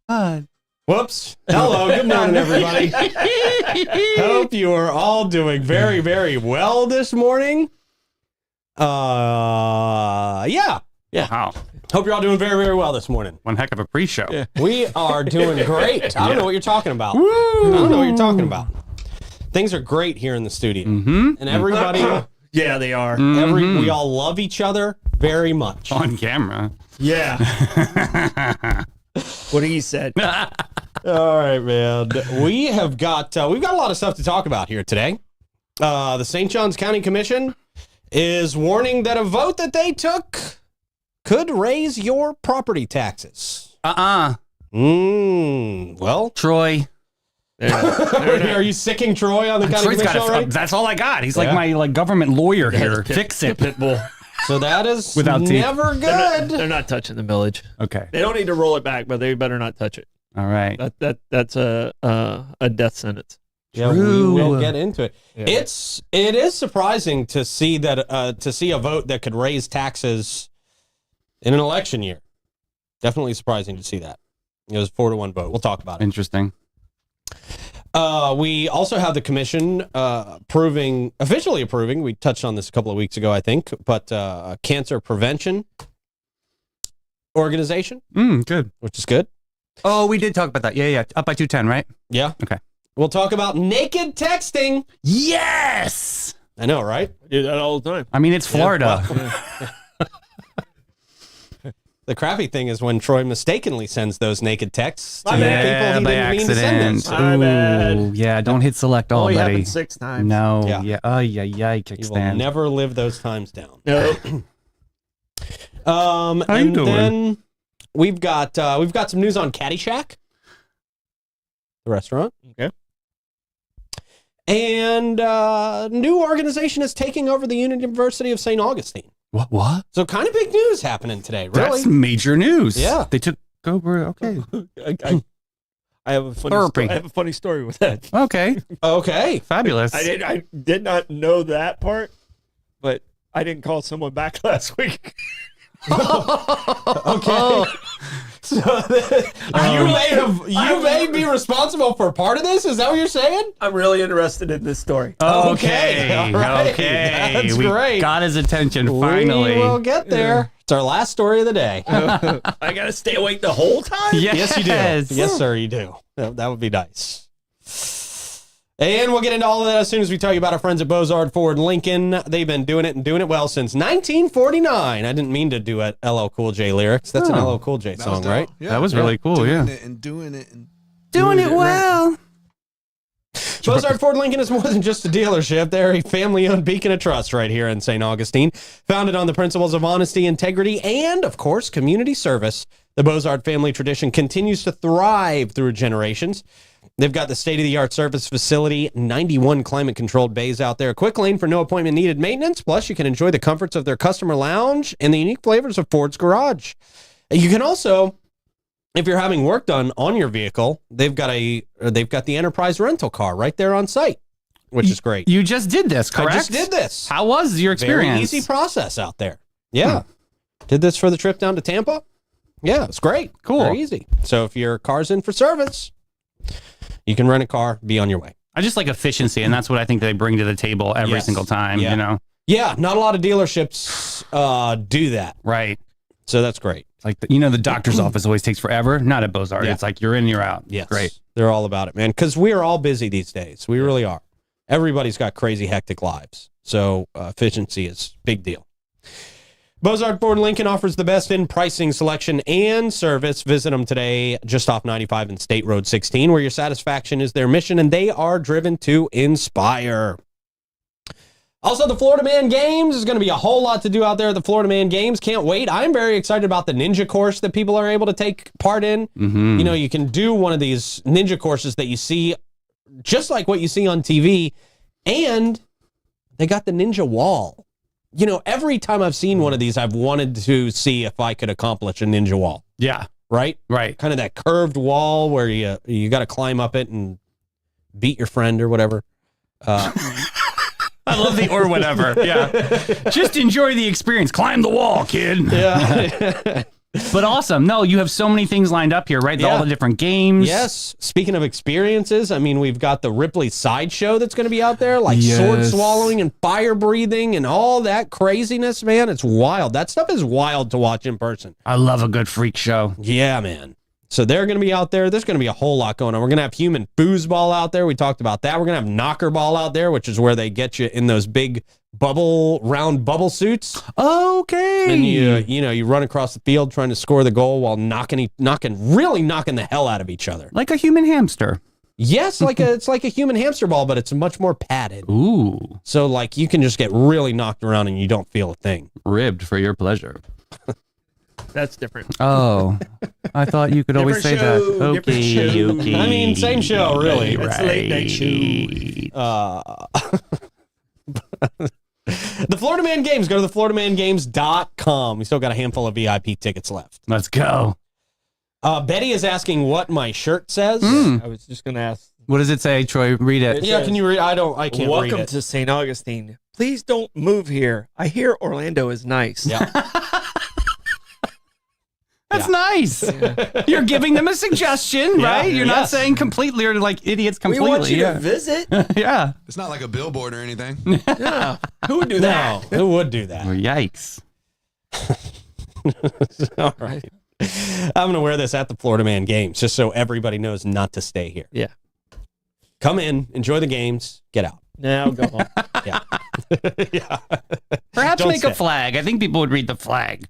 Whoops. Hello. Good morning, everybody. Hope you are all doing very, very well this morning. Yeah. Wow. Hope you're all doing very, very well this morning. One heck of a pre-show. Yeah. We are doing great. I don't know what you're talking about. I don't know what you're talking about. Things are great here in the studio. Mm-hmm. And everybody, Yeah, they are. we all love each other very much. On camera. Yeah. What he said. All right, man. We've got a lot of stuff to talk about here today. The St. Johns County Commission is warning that a vote that they took could raise your property taxes. Well, Troy. are you sicking Troy on the county Troy's commission already? that's all I got. He's Yeah. like my government lawyer here. Fix it. Pitbull. So that is Without teeth. never good. They're not touching the millage. Okay. They don't need to roll it back, but they better not touch it. All right. That's a death sentence. Yeah, we True. will get into it. Yeah. It is surprising to see that to see a vote that could raise taxes in an election year. Definitely surprising to see that. It was 4-1 vote. We'll talk about it. Interesting. We also have the commission officially approving. We touched on this a couple of weeks ago, I think, but cancer prevention organization, Good. which is good. Oh, we did talk about that. Yeah. Up by 210, right? Yeah. Okay. We'll talk about naked texting. Yes. I know, right? I do that all the time. I mean, it's Florida. The crappy thing is when Troy mistakenly sends those naked texts to My bad. people he by didn't mean to send accident. them. My bad. Ooh, yeah, don't hit select all, Only buddy. happened 6 times. No. Yeah. Yeah. Oh, yeah. You will Kickstand. never live those times down. No. How you And doing? then we've got some news on Caddyshack, the restaurant. Okay. And new organization is taking over the University of St. Augustine. What? So kind of big news happening today, really. That's major news. Yeah. They took over. Okay. I have a funny Burping. I have a funny story with that. Okay. Okay. Fabulous. I did not know that part, but I didn't call someone back last week. Okay. So you may be responsible for part of this. Is that what you're saying? I'm really interested in this story. Okay, all right. Okay. That's we great. got his attention finally. We will get there. It's our last story of the day. I gotta stay awake the whole time. Yes, you do. Yes, sir, you do. That would be nice. And we'll get into all of that as soon as we tell you about our friends at Bozard Ford Lincoln. They've been doing it and doing it well since 1949. I didn't mean to do it LL Cool J lyrics. That's an Oh. LL Cool J That song, was right? Yeah, That was really cool, doing yeah. it and doing it and Doing it right. well. Bozard Ford Lincoln is more than just a dealership. They're a family-owned beacon of trust right here in St. Augustine. Founded on the principles of honesty, integrity, and, of course, community service, the Bozard family tradition continues to thrive through generations. They've got the state-of-the-art service facility, 91 climate-controlled bays out there, quick lane for no appointment-needed maintenance, plus you can enjoy the comforts of their customer lounge and the unique flavors of Ford's Garage. You can also, if you're having work done on your vehicle, they've got the Enterprise rental car right there on site, which is great. You just did this, correct? I just did this. How was your experience? Very easy process out there. Yeah. Did this for the trip down to Tampa. Yeah, it's great. Cool. Very easy. So if your car's in for service, you can rent a car, be on your way. I just like efficiency, and that's what I think they bring to the table every Yes. single time, Yeah. you know? Yeah, not a lot of dealerships do that. Right. So that's great. Like, the doctor's office always takes forever. Not at Bozard. Yeah. It's like you're in, you're out. Yes. Great. They're all about it, man. Because we are all busy these days. We really are. Everybody's got crazy, hectic lives. So efficiency is a big deal. Bozard Ford Lincoln offers the best in pricing, selection, and service. Visit them today just off 95 and State Road 16, where your satisfaction is their mission, and they are driven to inspire. Also, the Florida Man Games is going to be a whole lot to do out there at the Florida Man Games. Can't wait. I'm very excited about the ninja course that people are able to take part in. Mm-hmm. You know, you can do one of these ninja courses that you see just like what you see on TV, and they got the ninja wall. You know, every time I've seen one of these, I've wanted to see if I could accomplish a ninja wall, Yeah. right? Right. Kind of that curved wall where you got to climb up it and beat your friend or whatever. I love the or whatever. Yeah. Just enjoy the experience. Climb the wall, kid. Yeah. But awesome. No, you have so many things lined up here, right? Yeah. All the different games. Yes. Speaking of experiences, I mean, we've got the Ripley sideshow that's going to be out there, like sword Yes. swallowing and fire breathing and all that craziness, man. It's wild. That stuff is wild to watch in person. I love a good freak show. Yeah, man. So they're going to be out there. There's going to be a whole lot going on. We're going to have human foosball out there. We talked about that. We're going to have knocker ball out there, which is where they get you in those big round bubble suits. Okay. And you run across the field trying to score the goal while knocking the hell out of each other. Like a human hamster. Yes, it's like a human hamster ball, but it's much more padded. Ooh. So like you can just get really knocked around and you don't feel a thing. Ribbed for your pleasure. That's different. Oh, I thought you could always say Different that. show, different Okay, show. okay. I mean, same show, really. It's a late night show. The Florida Man Games. Go to thefloridamangames.com. We still got a handful of VIP tickets left. Let's go. Betty is asking what my shirt says. I was just going to ask. What does it say, Troy? Read it. Yeah, can you read? I can't read Welcome it. to St. Augustine. Please don't move here. I hear Orlando is nice. Yeah. That's nice. You're giving them a suggestion, Yeah, right? You're not yes. saying completely or like idiots We completely. want you yeah. to visit. Yeah. It's not like a billboard or anything. Yeah. Who would do that? No, who would do that? Well, yikes. All right. I'm going to wear this at the Florida Man Games just so everybody knows not to stay here. Yeah. Come in, enjoy the games, get out. Now go home. Yeah. Yeah. Perhaps Don't make stay. a flag. I think people would read the flag.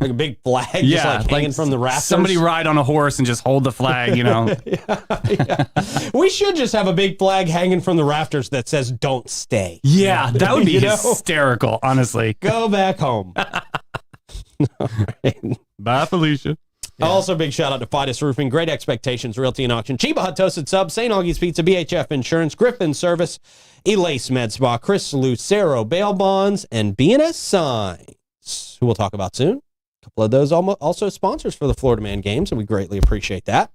Like a big flag just like hanging from the rafters. Somebody ride on a horse and just hold the flag, you know. Yeah. We should just have a big flag hanging from the rafters that says "Don't stay." Yeah, that would be You know? hysterical, honestly. Go back home. All right. Bye, Felicia. Also, big shout out to Fidus Roofing, Great Expectations, Realty and Auction, Chiba Hut Toasted Sub, St. Augie's Pizza, BHF Insurance, Griffin Service, Elace Med Spa, Chris Lucero Bail Bonds, and BNS Signs, who we'll talk about soon. A couple of those also sponsors for the Florida Man Games, and we greatly appreciate that.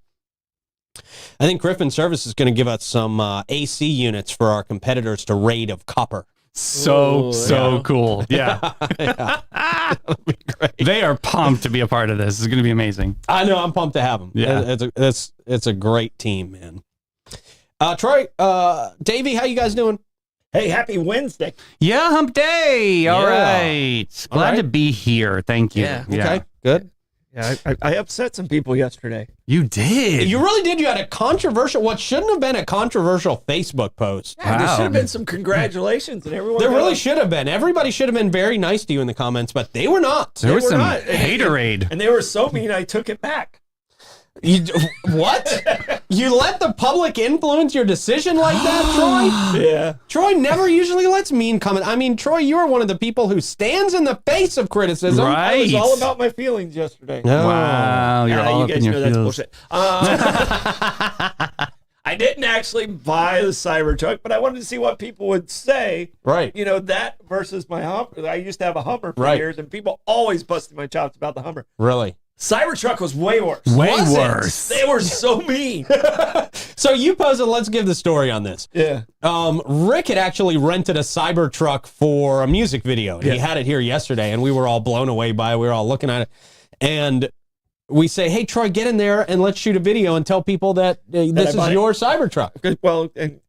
I think Griffin Service is going to give us some AC units for our competitors to raid of copper. So yeah. cool. Yeah. Yeah. That'll be great. They are pumped to be a part of this. It's going to be amazing. I know. I'm pumped to have them. Yeah. It's a great team, man. Troy, Davey, how you guys doing? Hey, happy Wednesday. Yeah, hump day. All Yeah. right. All Glad right. to be here. Thank you. Yeah. Okay, good. Yeah, I upset some people yesterday. You did. You really did. You had a controversial, what shouldn't have been a controversial Facebook post. Yeah, there Wow. should have been some congratulations and everyone. There got really like- should have been. Everybody should have been very nice to you in the comments, but they were not. there was were some not. haterade. And they were so mean, I took it back. What? You let the public influence your decision like that, Troy? Yeah. Troy never usually lets mean comment. I mean, Troy, you are one of the people who stands in the face of criticism. Right. It was all about my feelings yesterday. No. Wow. You're all you up in guys your know that's feels. bullshit. I didn't actually buy the Cybertruck, but I wanted to see what people would say. Right. You know, that versus my Hummer. I used to have a Hummer for Right. years, and people always busted my chops about the Hummer. Really? Cybertruck was way worse. Way Was it? worse. They were so mean. So you posted, let's give the story on this. Yeah. Rick had actually rented a Cybertruck for a music video. And He Yeah. had it here yesterday, and we were all blown away by it. We were all looking at it. And we say, hey, Troy, get in there and let's shoot a video and tell people that this I is bought it. your Cybertruck. Good. Well, and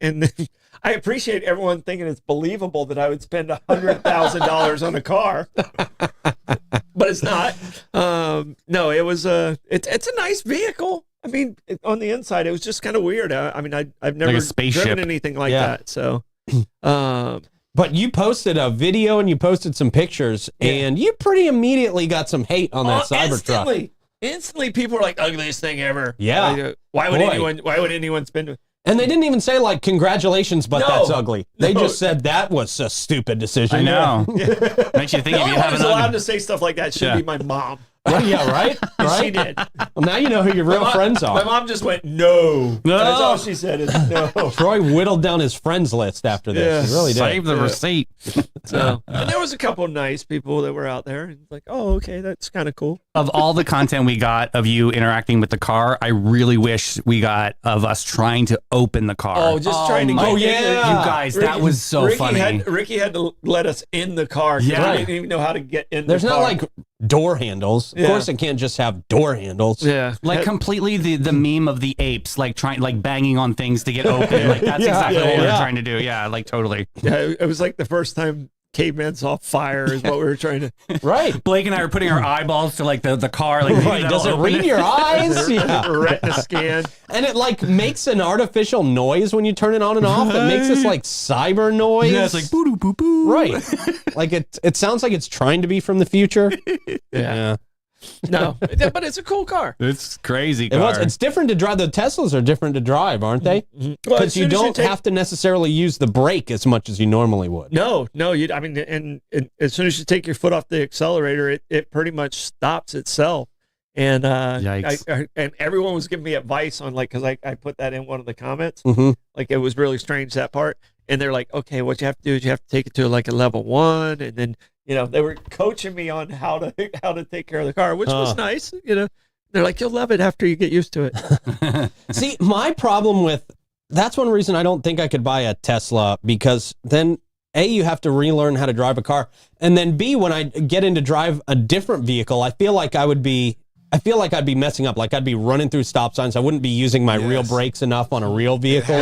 I appreciate everyone thinking it's believable that I would spend $100,000 on a car, but it's not. No, it was it's a nice vehicle. I mean, on the inside, it was just kind of weird. I mean, I've never Like a spaceship. driven anything like Yeah. that. So, um, But you posted a video and you posted some pictures, and you pretty immediately got some hate on that Cybertruck. instantly, people were like, "Ugliest thing ever." Yeah. Like, why would Boy. anyone spend? And they didn't even say, like, congratulations, but No. that's ugly. They No. just said that was a stupid decision. I know. Makes you think The if only you one have who's an allowed ugly. to say stuff like that should Yeah. be my mom. Yeah, right? And Right? she did. Well, now you know who your real friends My are. mom just went, no. No. That's all she said is no. Troy whittled down his friends list after this. Yeah. He really did. Save the receipt. So, and there was a couple nice people that were out there. And like, oh, okay, that's kind of cool. Of all the content we got of you interacting with the car, I really wish we got of us trying to open the car. Oh, just trying to my- get Oh, in yeah. there. You guys, that was so funny. Ricky had to let us in the car. 'cause Yeah. we didn't even know how to get in There's the not car. like door handles. Of Yeah. course, it can't just have door handles. Yeah. Like completely the meme of the apes, like banging on things to get open. Like that's Yeah, exactly what we were yeah. trying to do. Yeah, like totally. Yeah, it was like the first time cavemen saw fire is what we were trying to. Right. Blake and I are putting our eyeballs to like the car. Like maybe Right. that'll Does it open read your eyes? Yeah. Retina scan. And it like makes an artificial noise when you turn it on and off. It makes this like cyber noise. Yeah, it's like boo boo boo. right. Like it sounds like it's trying to be from the future. Yeah. No, but it's a cool car. It's crazy. It's different to drive. The Teslas are different to drive, aren't they? Well, Because as you soon as don't take- have to necessarily use the brake as much as you normally would. No, you. I mean, and as soon as you take your foot off the accelerator, it pretty much stops itself. And Yikes. and everyone was giving me advice on like because I put that in one of the comments. Mm-hmm. Like it was really strange that part. And they're like, okay, what you have to do is you have to take it to like a level 1, and then they were coaching me on how to take care of the car, which was nice. They're like, you'll love it after you get used to it. See, my problem with that's one reason I don't think I could buy a Tesla, because then A, you have to relearn how to drive a car, and then B, when I get into drive a different vehicle, I feel like I'd be messing up. Like I'd be running through stop signs. I wouldn't be using my real brakes enough on a real vehicle,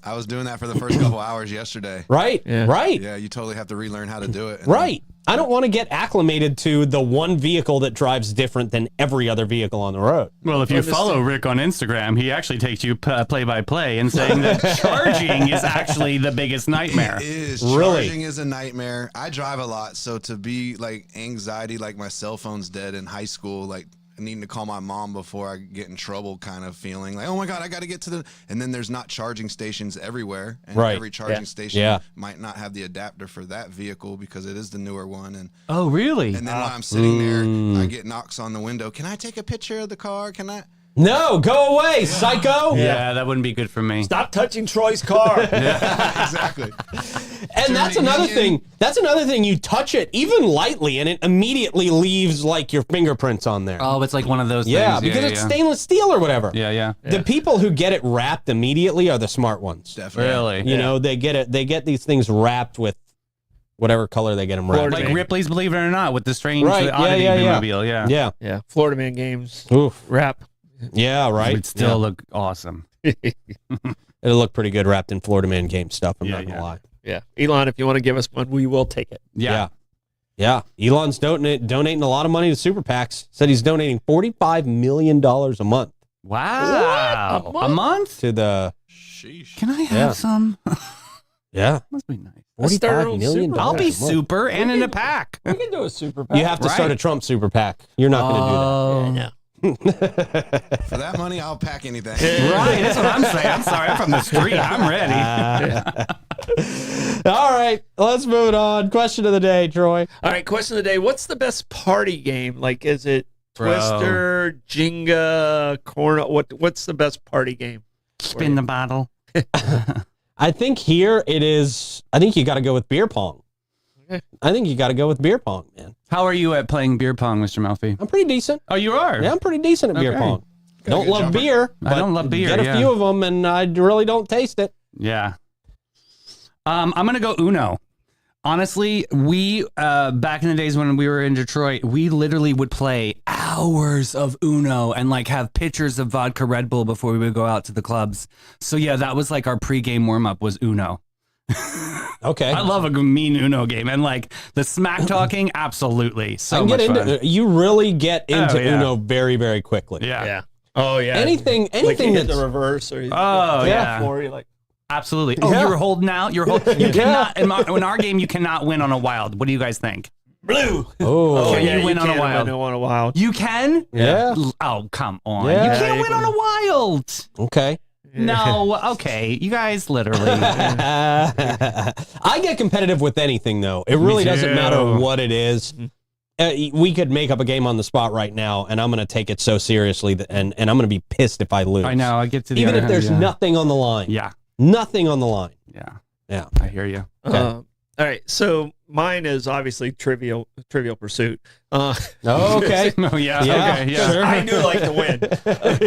I was doing that for the first couple hours yesterday. Right, right. Yeah, you totally have to relearn how to do it. Right. I don't want to get acclimated to the one vehicle that drives different than every other vehicle on the road. Well, if you follow Rick on Instagram, he actually takes you play by play and saying that charging is actually the biggest nightmare. It is. Really? Charging is a nightmare. I drive a lot, so to be like anxiety, like my cell phone's dead in high school, like needing to call my mom before I get in trouble kind of feeling like, oh my God, I got to get to the, and then there's not charging stations everywhere. And Right. every charging station Yeah. might not have the adapter for that vehicle because it is the newer one. And Oh, really? and then while I'm sitting there, I get knocks on the window. Can I take a picture of the car? Can I? No, go away, psycho. Yeah, that wouldn't be good for me. Stop touching Troy's car. Exactly. And that's another thing. That's another thing. You touch it even lightly, and it immediately leaves like your fingerprints on there. Oh, it's like one of those Yeah, things. because it's stainless steel or whatever. Yeah. The people who get it wrapped immediately are the smart ones. Definitely. Really? You know, they get these things wrapped with whatever color they get them wrapped. Florida Like Man. Ripley's Believe It or Not with the strange Right, yeah, oddity yeah. mobile. Yeah. Yeah. Yeah, Florida Man Games Oof. wrap. Yeah, It right. would still look awesome. It'll look pretty good wrapped in Florida Man game stuff, I'm Yeah, not gonna yeah. lie. Yeah, Elon, if you want to give us one, we will take it. Yeah. Yeah. Elon's donating a lot of money to super PACs. Said he's donating $45 million a month Wow. What? A month? to the Sheesh. Can I have Yeah. some? yeah. Must be nice. Let's start our $45 own million. super I'll be a month. super and in a pack. We can do a super pack. You have to start a Trump super PAC. You're not going to do that. Oh. Yeah. For that money, I'll pack anything. Right, that's what I'm saying. I'm sorry, I'm from the street. I'm ready. All right, let's move it on. Question of the day, Troy. All right, question of the day. What's the best party game? Like, is it Bro. Twister, Jenga, Corn? What's the best party game? Spin the bottle. I think here it is. I think you got to go with beer pong. Okay. I think you got to go with beer pong, man. How are you at playing beer pong, Mr. Melfi? I'm pretty decent. Oh, you are? Yeah, I'm pretty decent at beer Okay. pong. Don't good love jumper. beer. I don't but love beer, Get a yeah. few of them, and I really don't taste it. Yeah. I'm gonna go Uno. Honestly, we back in the days when we were in Detroit, we literally would play hours of Uno and like have pitchers of vodka Red Bull before we would go out to the clubs. So yeah, that was like our pregame warm up was Uno. Okay. I love a mean Uno game and like the smack talking, absolutely. I So can much get into fun. You really get into yeah. Uno very, very quickly. Yeah. Oh yeah. Anything Like you hit that's the reverse or you Oh, yeah. Floor, you're like, Absolutely. Oh, Yeah. you were holding out. You're holding. You cannot in our game. You cannot win on a wild. What do you guys think? blue. Oh, Can you win on a can't wild? win on a wild. You can. yeah. Oh, come on. Yeah. You can't Yeah, win on a wild. Okay. No. Okay. You guys literally. I get competitive with anything, though. It really doesn't too. matter what it is. We could make up a game on the spot right now, and I'm going to take it so seriously, and I'm going to be pissed if I lose. I know. I get to the Even other if there's hand, yeah. nothing on the line. Yeah. Nothing on the line. Yeah. Yeah. I hear you. All right, so mine is obviously Trivial Pursuit. Okay. Oh yeah. Yeah, Okay. Yeah. sure. I knew like to win.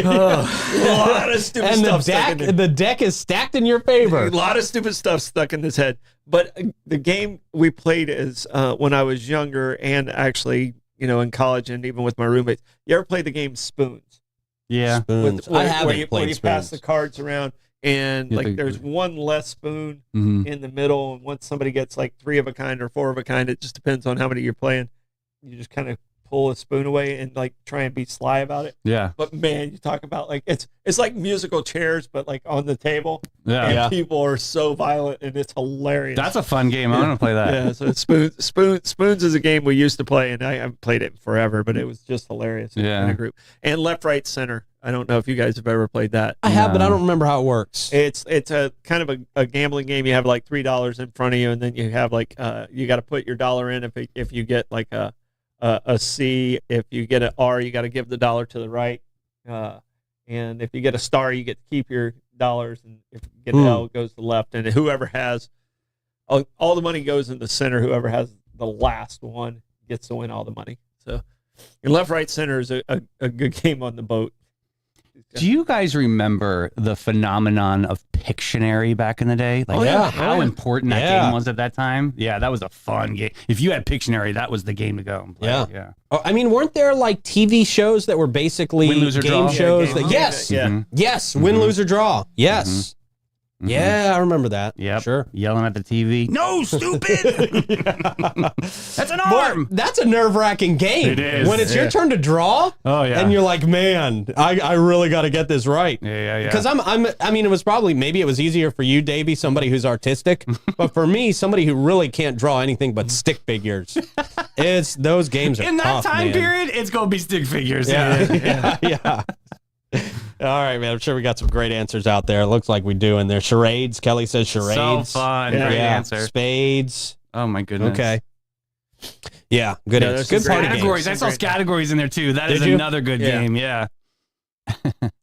A lot of stupid And stuff stuck in the deck is stacked in your favor. A lot of stupid stuff stuck in this head. But the game we played is when I was younger and actually in college and even with my roommates. You ever play the game Spoons? Yeah. Spoons. Where I haven't you played pass spoons. the cards around, and Yeah, like there's one less spoon Mhm. in the middle, and once somebody gets like 3 of a kind or 4 of a kind, it just depends on how many you're playing. You just kind of pull a spoon away and like try and be sly about it. Yeah. But man, you talk about like it's like musical chairs, but like on the table, Yeah. and Yeah. people are so violent, and it's hilarious. That's a fun game. I want to play that. Yeah, so spoons is a game we used to play, and I haven't played it forever, but it was just hilarious in Yeah. a group. And left, right, center. I don't know if you guys have ever played that. I have, but I No. don't remember how it works. It's a kind of a gambling game. You have like $3 in front of you, and then you have like you got to put your dollar in. If you get like a C, if you get an R, you got to give the dollar to the right. And if you get a star, you get to keep your dollars, and if you get an L, it goes to the left. And whoever has all the money goes in the center. Whoever has the last one gets to win all the money. So, and left, right, center is a good game on the boat. Do you guys remember the phenomenon of Pictionary back in the day? Like yeah. how important that Yeah. game was at that time? Yeah, that was a fun game. If you had Pictionary, that was the game to go and play. Yeah. Yeah. Oh, I mean, weren't there like TV shows that were basically Win, lose, or game draw? shows? Yeah, that, game- yes, yeah. Mhm. yes, win, Mhm. lose, or draw. Yes, Mhm. yeah, I remember that. Yep. Sure. Yelling at the TV. No, stupid. That's an arm. Boy, that's a nerve-wracking game. It is. When it's your Yeah. turn to draw, Oh yeah. and you're like, man, I really got to get this right. yeah. Because I mean, it was probably, maybe it was easier for you, Davey, somebody who's artistic, but for me, somebody who really can't draw anything but stick figures. Those games are in that tough, time man. period, it's gonna be stick figures. Yeah, yeah. All right, man. I'm sure we got some great answers out there. It looks like we do. And there's charades. Kelly says charades. So fun. Yeah. Great Yeah. answer. Spades. Oh my goodness. Okay. Yeah, good. Yeah, answers. there's Good some party great games. Categories. I saw Great. categories in there too. That Did is you? another good Yeah. game. Yeah.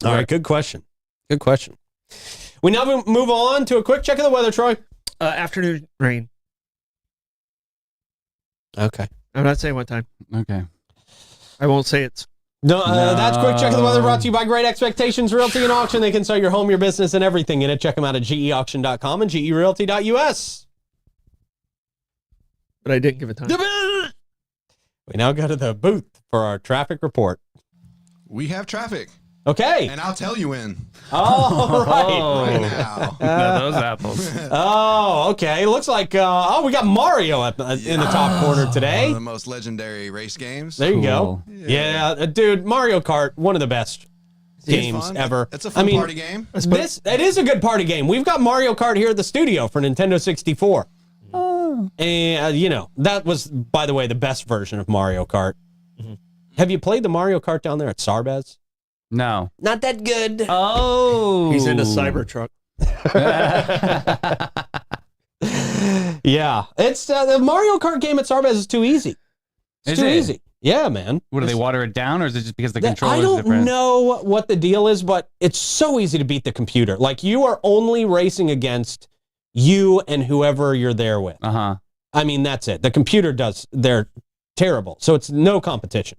All right, good question. Good question. We now move on to a quick check of the weather, Troy. Afternoon rain. Okay. I'm not saying what time. Okay. I won't say it's. No, No. that's quick check of the weather brought to you by Great Expectations Realty and Auction. They can sell your home, your business, and everything in it. Check them out at geauction.com and gerealty.us. But I didn't give a time. We now go to the booth for our traffic report. We have traffic, Okay. and I'll tell you when. All right. Right now. No, those apples. Oh, okay. Looks like we got Mario in the top corner One of today. the most legendary race games. There you Cool. go. Yeah, dude, Mario Kart, one of the best It's games fun. ever. It's a fun I mean, party game. it is a good party game. We've got Mario Kart here at the studio for Nintendo 64. And that was, by the way, the best version of Mario Kart. Have you played the Mario Kart down there at Sarbez? No. Not that good. Oh. He's in a Cybertruck. Yeah, it's the Mario Kart game at Sarbez is too easy. It's Is too it? easy. Yeah, man. What do they water it down, or is it just because the That- controller I is don't different? know what the deal is, but it's so easy to beat the computer. Like, you are only racing against you and whoever you're there with. Uh huh. I mean, that's it. The computer they're terrible. So it's no competition.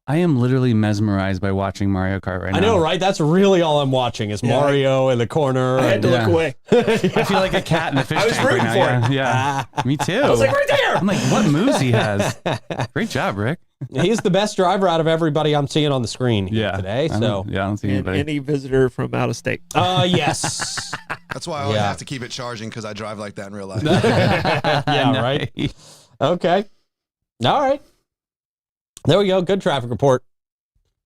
I am literally mesmerized by watching Mario Kart right now. I know, right? That's really all I'm watching is Yeah. Mario in the corner. I had to Yeah. look away. I feel like a cat in a fish I was tank right rooting now. for Yeah. Me too. I was like, right there. I'm like, what moves he has? Great job, Rick. He's the best driver out of everybody I'm seeing on the screen here Yeah. today. I So, don't see And anybody. any visitor from out of state. yes. That's why I always Yeah. have to keep it charging because I drive like that in real life. Yeah, right. Nice. Okay. All right. There we go. Good traffic report.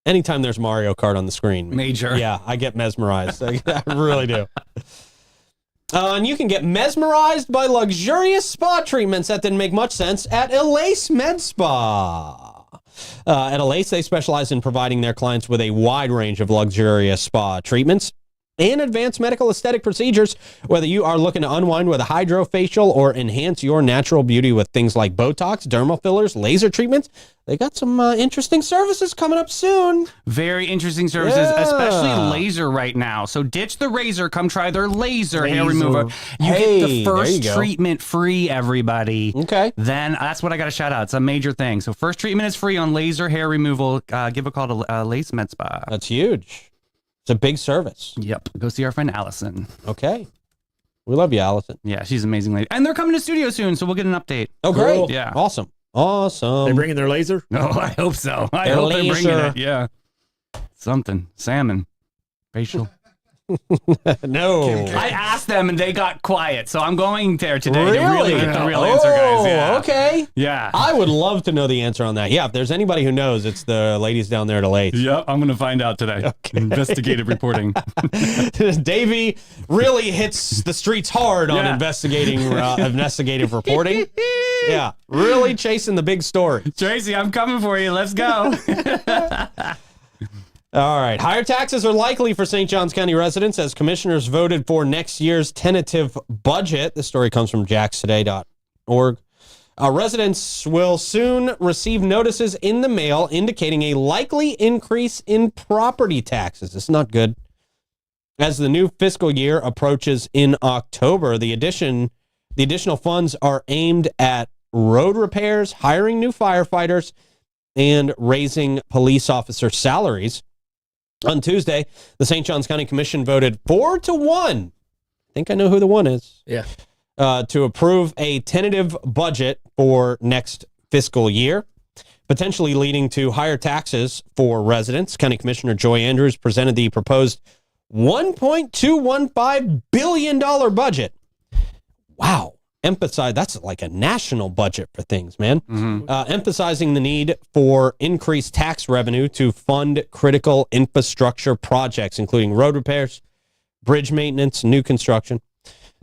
Anytime there's Mario Kart on the screen. Major. Yeah, I get mesmerized. I really do. And you can get mesmerized by luxurious spa treatments that didn't make much sense at Elace Med Spa. At Elace, they specialize in providing their clients with a wide range of luxurious spa treatments and advanced medical aesthetic procedures, whether you are looking to unwind with a hydrofacial or enhance your natural beauty with things like Botox, dermal fillers, laser treatments. They got some interesting services coming up soon. Very interesting services, Yeah. especially laser right now. So ditch the razor. Come try their laser hair Laser. remover. You Hey, get the there first you go. treatment free, everybody. Okay. Then that's what I got to shout out. It's a major thing. So first treatment is free on laser hair removal. Give a call to Lace Med Spa. That's huge. It's a big service. Yep. Go see our friend Allison. Okay. We love you, Allison. Yeah, she's an amazing lady. And they're coming to studio soon, so we'll get an update. Oh, great. Yeah. Awesome. Awesome. They bringing their laser? No, I hope so. I Their hope they're bringing laser. it. Yeah. Something. Salmon. Facial. No. I asked them and they got quiet. So I'm going there today Really? to really get the real answer, guys. Yeah. Okay. Yeah. I would love to know the answer on that. Yeah, if there's anybody who knows, it's the ladies down there at Elate's. Yep, I'm going to find out today. Investigative reporting. Davey really hits the streets hard on Yeah. investigative reporting. Yeah, really chasing the big story. Tracy, I'm coming for you. Let's go. All right. Higher taxes are likely for St. Johns County residents as commissioners voted for next year's tentative budget. This story comes from jaxtoday.org. Residents will soon receive notices in the mail indicating a likely increase in property taxes. It's not good. As the new fiscal year approaches in October, the additional funds are aimed at road repairs, hiring new firefighters, and raising police officer salaries. On Tuesday, the St. Johns County Commission voted 4-1. I think I know who the one is. Yeah. To approve a tentative budget for next fiscal year, potentially leading to higher taxes for residents. County Commissioner Joy Andrews presented the proposed $1.215 billion budget. Wow. That's like a national budget for things, man. Emphasizing the need for increased tax revenue to fund critical infrastructure projects, including road repairs, bridge maintenance, new construction.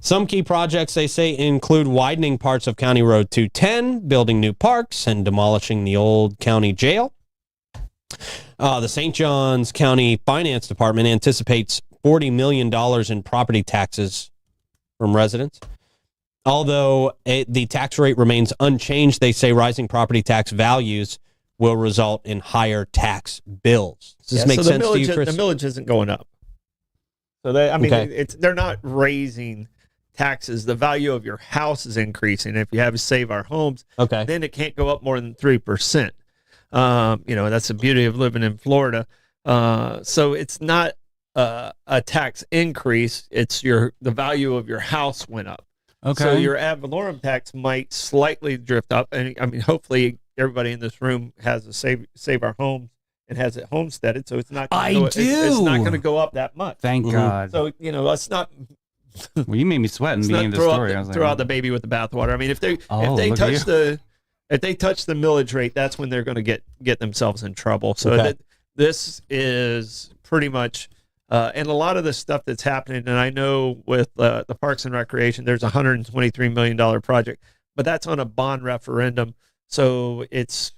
Some key projects, they say, include widening parts of County Road 210, building new parks, and demolishing the old county jail. The St. Johns County Finance Department anticipates $40 million in property taxes from residents. Although the tax rate remains unchanged, they say rising property tax values will result in higher tax bills. Does this make sense to you, Chris? The millage isn't going up. So Okay. they're not raising taxes. The value of your house is increasing. If you have Save Our Homes, Okay. then it can't go up more than 3%. That's the beauty of living in Florida. So it's not a tax increase. It's the value of your house went up. Okay. So your ad valorem tax might slightly drift up. And I mean, hopefully everybody in this room has a Save Our Homes and has it homesteaded. So it's not gonna it's not going to go up that much. Thank God. So, let's not Well, you made me sweat in being in the story. I was like, throw out the baby with the bathwater. I mean, if they look touch at if they touch the millage rate, that's when they're going to get themselves in trouble. So Okay. this is pretty much, and a lot of the stuff that's happening. And I know with the Parks and Recreation, there's a $123 million project, but that's on a bond referendum. So it's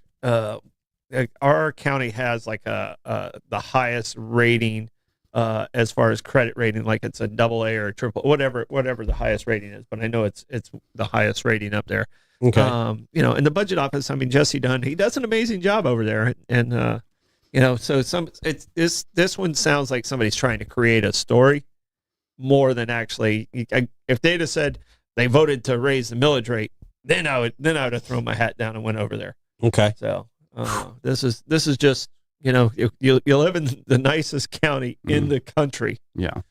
our county has like the highest rating. As far as credit rating, like it's a AA or a triple, whatever the highest rating is, but I know it's the highest rating up there. Okay. In the budget office, I mean, Jesse Dunn, he does an amazing job over there, and so this one sounds like somebody's trying to create a story more than actually. If they'd have said they voted to raise the millage rate, then I would have thrown my hat down and went over there. Okay. So this is just. You live in the nicest county in the country, yeah.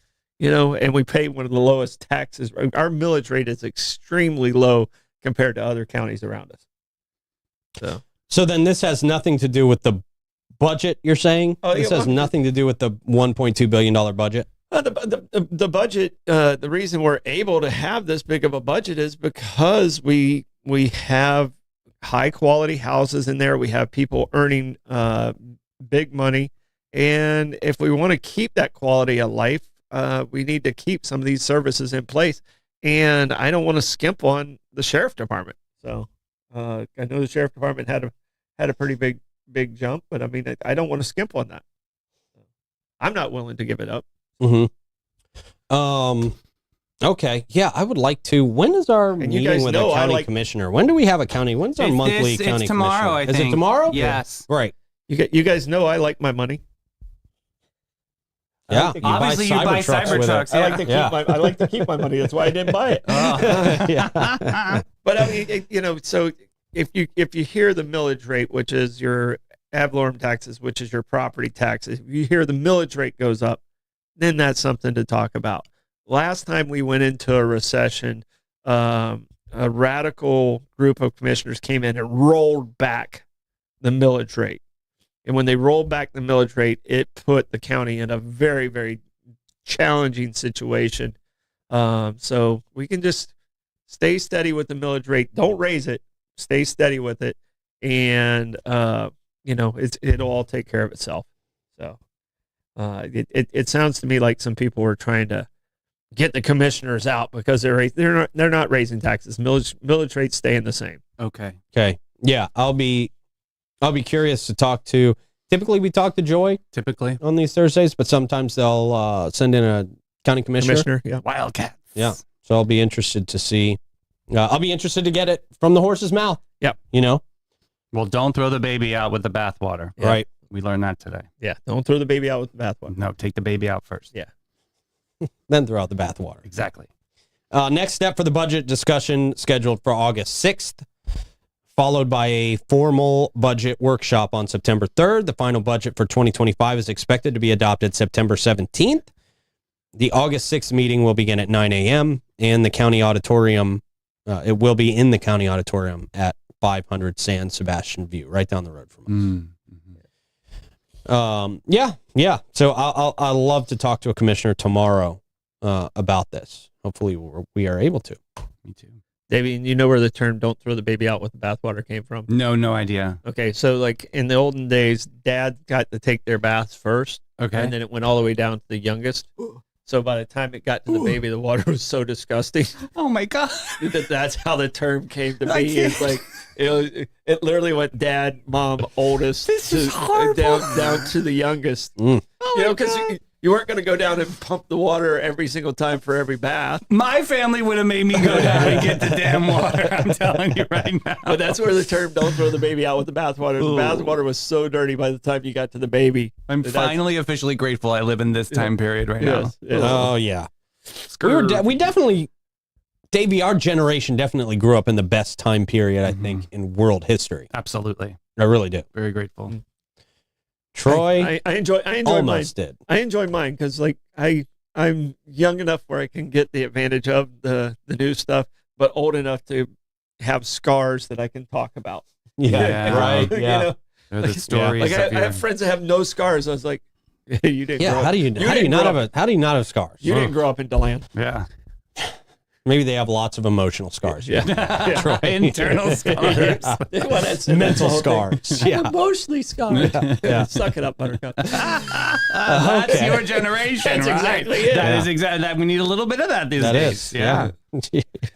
And we pay one of the lowest taxes. Our millage rate is extremely low compared to other counties around us. So then this has nothing to do with the budget, you're saying? Oh, This yeah, has well- nothing to do with the $1.2 billion budget? The budget, the reason we're able to have this big of a budget is because we have high quality houses in there. We have people earning big money, and if we want to keep that quality of life, we need to keep some of these services in place. And I don't want to skimp on the sheriff department. So I know the sheriff department had a pretty big jump, but I mean, I don't want to skimp on that. I'm not willing to give it up. Okay. Yeah, I would like to. When is our And you meeting guys with know a I county like- commissioner? When do we have a county? When's our monthly county It's tomorrow, commissioner? I think. Is it tomorrow? Yes. Right. You guys know I like my money. Yeah. Obviously, you buy with it. Cybertrucks. I like to keep my money. That's why I didn't buy it. Yeah. But I mean, so if you hear the millage rate, which is your ad valorem taxes, which is your property taxes, if you hear the millage rate goes up, then that's something to talk about. Last time we went into a recession, a radical group of commissioners came in and rolled back the millage rate. And when they rolled back the millage rate, it put the county in a very, very challenging situation. So we can just stay steady with the millage rate. Don't raise it. Stay steady with it. And, it'll all take care of itself. So it sounds to me like some people were trying to get the commissioners out because they're not raising taxes. Millage rates staying the same. Okay. Okay. Yeah, I'll be curious to talk to. Typically, we talk to Joy Typically. on these Thursdays, but sometimes they'll send in a county commissioner. Yeah. Wildcats. Yeah. So I'll be interested to see. I'll be interested to get it from the horse's mouth. Yep. Well, don't throw the baby out with the bathwater. Yeah. Right. We learned that today. Yeah. Don't throw the baby out with the bathwater. No, take the baby out first. Yeah. Then throw out the bathwater. Exactly. Next step for the budget discussion scheduled for August 6th, followed by a formal budget workshop on September 3rd. The final budget for 2025 is expected to be adopted September 17th. The August 6th meeting will begin at 9 a.m. and the county auditorium, it will be in the county auditorium at 500 San Sebastian View, right down the road from us. Yeah. So I'll love to talk to a commissioner tomorrow about this. Hopefully we are able to. Me too. Davey, you know where the term "don't throw the baby out with the bathwater" came from? No idea. Okay, so like in the olden days, dad got to take their baths first, Okay. and then it went all the way down to the youngest. So by the time it got to the baby, the water was so disgusting Oh my God. that's how the term came to be. It's like it literally went dad, mom, oldest, This is horrible. down to the youngest. Mm. Because you weren't going to go down and pump the water every single time for every bath. My family would have made me go down and get the damn water. I'm telling you right now. But that's where the term "don't throw the baby out with the bathwater." The Ooh. bathwater was so dirty by the time you got to the baby. I'm finally officially grateful I live in this time period right now. Yes. Oh, yeah. We definitely, Davey, our generation definitely grew up in the best time period, I think, in world history. Absolutely. I really do. Very grateful. Troy I enjoy mine. almost did. I enjoy mine because like I'm young enough where I can get the advantage of the new stuff, but old enough to have scars that I can talk about. Yeah. Right. You Yeah. know? They're the stories Like I of your... have friends that have no scars. I was like, you didn't. Yeah. grow How up. do you didn't not have scars? You didn't grow up in Deland. Yeah. Maybe they have lots of emotional scars. Yeah. Internal scars. Mental scars. Yeah. Emotionally scarred. Yeah. Suck it up, Buttercup. That's Okay. your generation, That's right? exactly it. That Yeah. is exactly that. We need a little bit of that these That days. is. Yeah.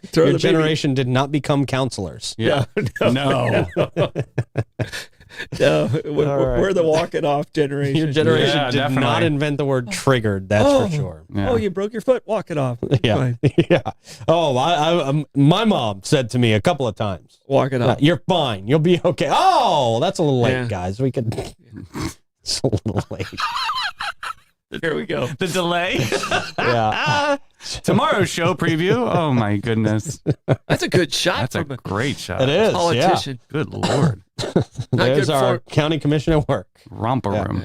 Throw Your the baby- generation did not become counselors. Yeah. No. No, we're, All right. we're the walking off generation. Your generation Yeah, did not definitely. invent the word triggered. That's Oh. for sure. Yeah. Oh, you broke your foot. Walk it off. Yeah. Fine. Yeah. Oh, my mom said to me a couple of times, Walk it off. "You're fine. You'll be okay." Oh, that's a little late, Yeah. guys. We could. It's a little late. Here we go. The delay. Yeah. Tomorrow's show preview. Oh my goodness. That's a good shot That's a from a great shot. It is. Yeah. politician. Good Lord. There's good our for- county commission at work. Romper room.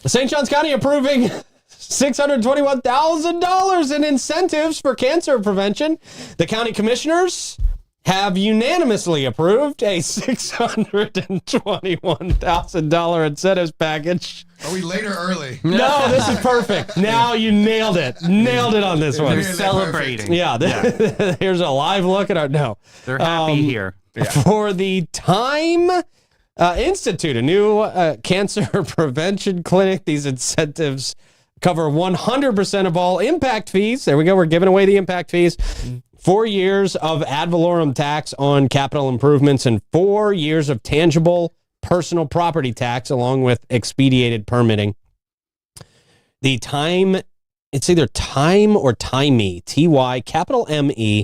St. Johns County approving $621,000 in incentives for cancer prevention. The county commissioners have unanimously approved a $621,000 incentives package. Are we late or early? No, this is perfect. Now you nailed it. Nailed it on this one. They're Really celebrating. Yeah, here's a live look at our They're happy here. for the Time Institute, a new cancer prevention clinic. These incentives cover 100% of all impact fees. There we go. We're giving away the impact fees. 4 years of ad valorem tax on capital improvements and 4 years of tangible personal property tax, along with expedited permitting. The Time, it's either Time or Timey, T-Y, capital M-E,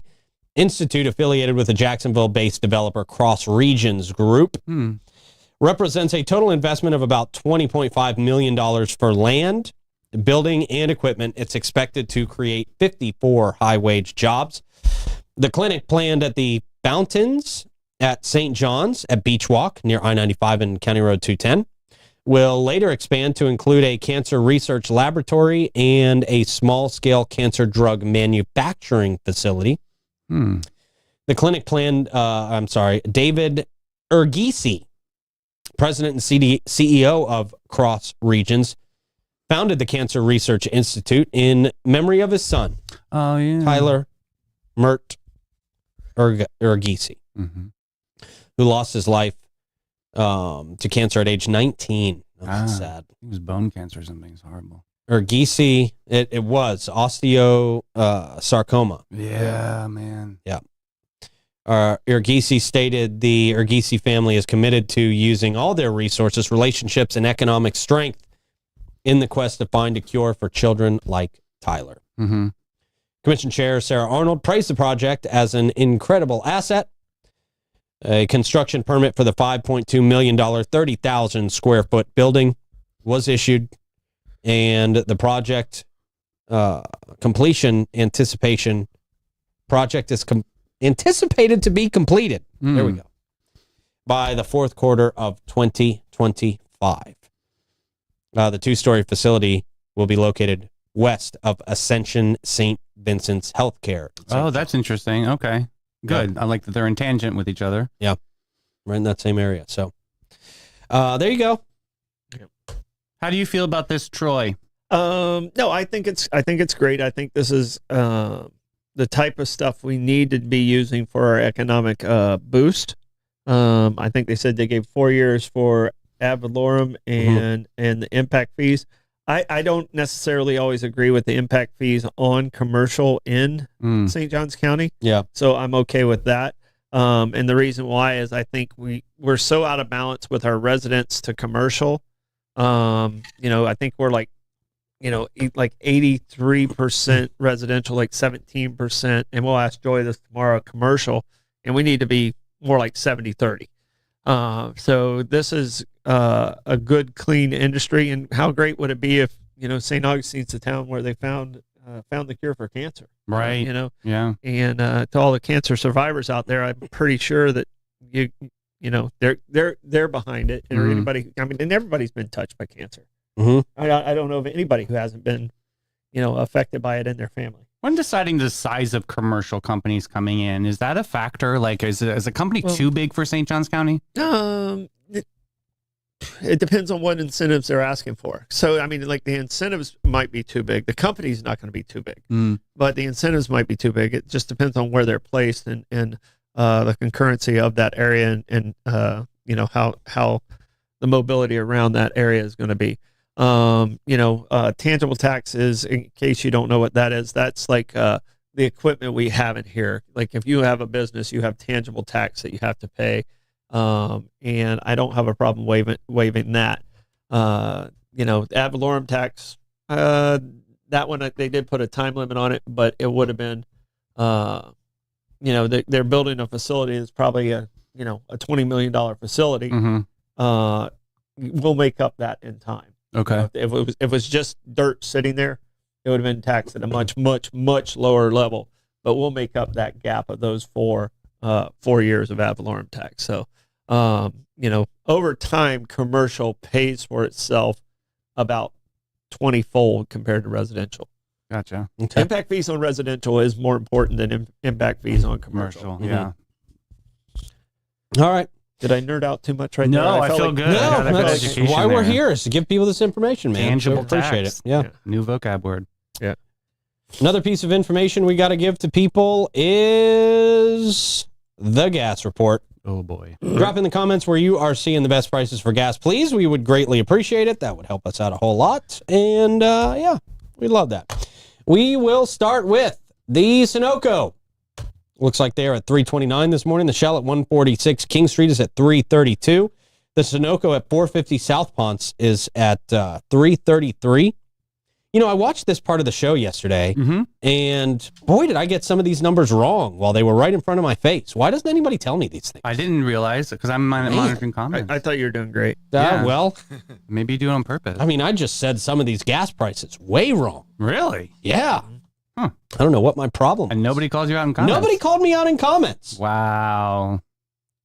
Institute affiliated with the Jacksonville-based developer Cross Regions Group. Represents a total investment of about $20.5 million for land, building, and equipment. It's expected to create 54 high-wage jobs. The clinic planned at the Fountains at St. John's at Beach Walk near I-95 and County Road 210 will later expand to include a cancer research laboratory and a small-scale cancer drug manufacturing facility. The clinic planned, David Urgisi, president and CEO of Cross Regions, founded the Cancer Research Institute in memory of his son, Tyler Mert Urgisi, who lost his life to cancer at age 19. That's sad. It was bone cancer or something. It's horrible. Urgisi, it was osteosarcoma. Yeah, man. Yeah. Urgisi stated the Urgisi family is committed to using all their resources, relationships, and economic strength in the quest to find a cure for children like Tyler. Commission Chair Sarah Arnold praised the project as an incredible asset. A construction permit for the $5.2 million, 30,000 square foot building was issued, and the project completion anticipation project is anticipated to be completed. There we go. By the fourth quarter of 2025. The two-story facility will be located west of Ascension St. Vincent's Healthcare. Oh, that's interesting. Okay, good. I like that they're in tangent with each other. Yeah, right in that same area. So, there you go. How do you feel about this, Troy? No, I think it's great. I think this is the type of stuff we need to be using for our economic boost. I think they said they gave 4 years for ad valorem and the impact fees. I don't necessarily always agree with the impact fees on commercial in St. Johns County. Yeah. So I'm okay with that. And the reason why is I think we're so out of balance with our residents to commercial. I think we're like 83% residential, like 17%. And we'll ask Joy this tomorrow, commercial, and we need to be more like 70-30. So this is a good, clean industry. And how great would it be if, St. Augustine's the town where they found the cure for cancer. Right. Yeah. And to all the cancer survivors out there, I'm pretty sure that they're behind it. And anybody, and everybody's been touched by cancer. I don't know of anybody who hasn't been, affected by it in their family. When deciding the size of commercial companies coming in, is that a factor? Like, is a company too big for St. Johns County? It depends on what incentives they're asking for. So, the incentives might be too big. The company's not going to be too big, but the incentives might be too big. It just depends on where they're placed and the concurrency of that area and how the mobility around that area is going to be. Tangible taxes, in case you don't know what that is, that's like the equipment we have in here. Like if you have a business, you have tangible tax that you have to pay. And I don't have a problem waiving that. Ad valorem tax, that one, they did put a time limit on it, but it would have been, they're building a facility that's probably a $20 million facility. We'll make up that in time. Okay. If it was just dirt sitting there, it would have been taxed at a much, much, much lower level. But we'll make up that gap of those 4 years of ad valorem tax. So, over time, commercial pays for itself about 20-fold compared to residential. Gotcha. Okay. Impact fees on residential is more important than impact fees on commercial. Yeah. All right. Did I nerd out too much right there? No, I feel good. No, I got that's education why we're there. here, is to give people this information, man. Tangible So appreciate tax. it. Yeah. New vocab word. Yeah. Another piece of information we got to give to people is the gas report. Oh boy. Drop in the comments where you are seeing the best prices for gas, please. We would greatly appreciate it. That would help us out a whole lot. And we'd love that. We will start with the Sunoco. Looks like they're at $3.29 this morning. The Shell at 146 King Street is at $3.32. The Sunoco at 450 South Ponce is at $3.33. I watched this part of the show yesterday, and boy, did I get some of these numbers wrong while they were right in front of my face. Why doesn't anybody tell me these things? I didn't realize it because I'm monitoring comments. I thought you were doing great. Yeah. Well, Maybe you do it on purpose. I just said some of these gas prices way wrong. Really? Yeah. Huh. I don't know what my problem And is. nobody calls you out in comments? Nobody called me out in comments. Wow.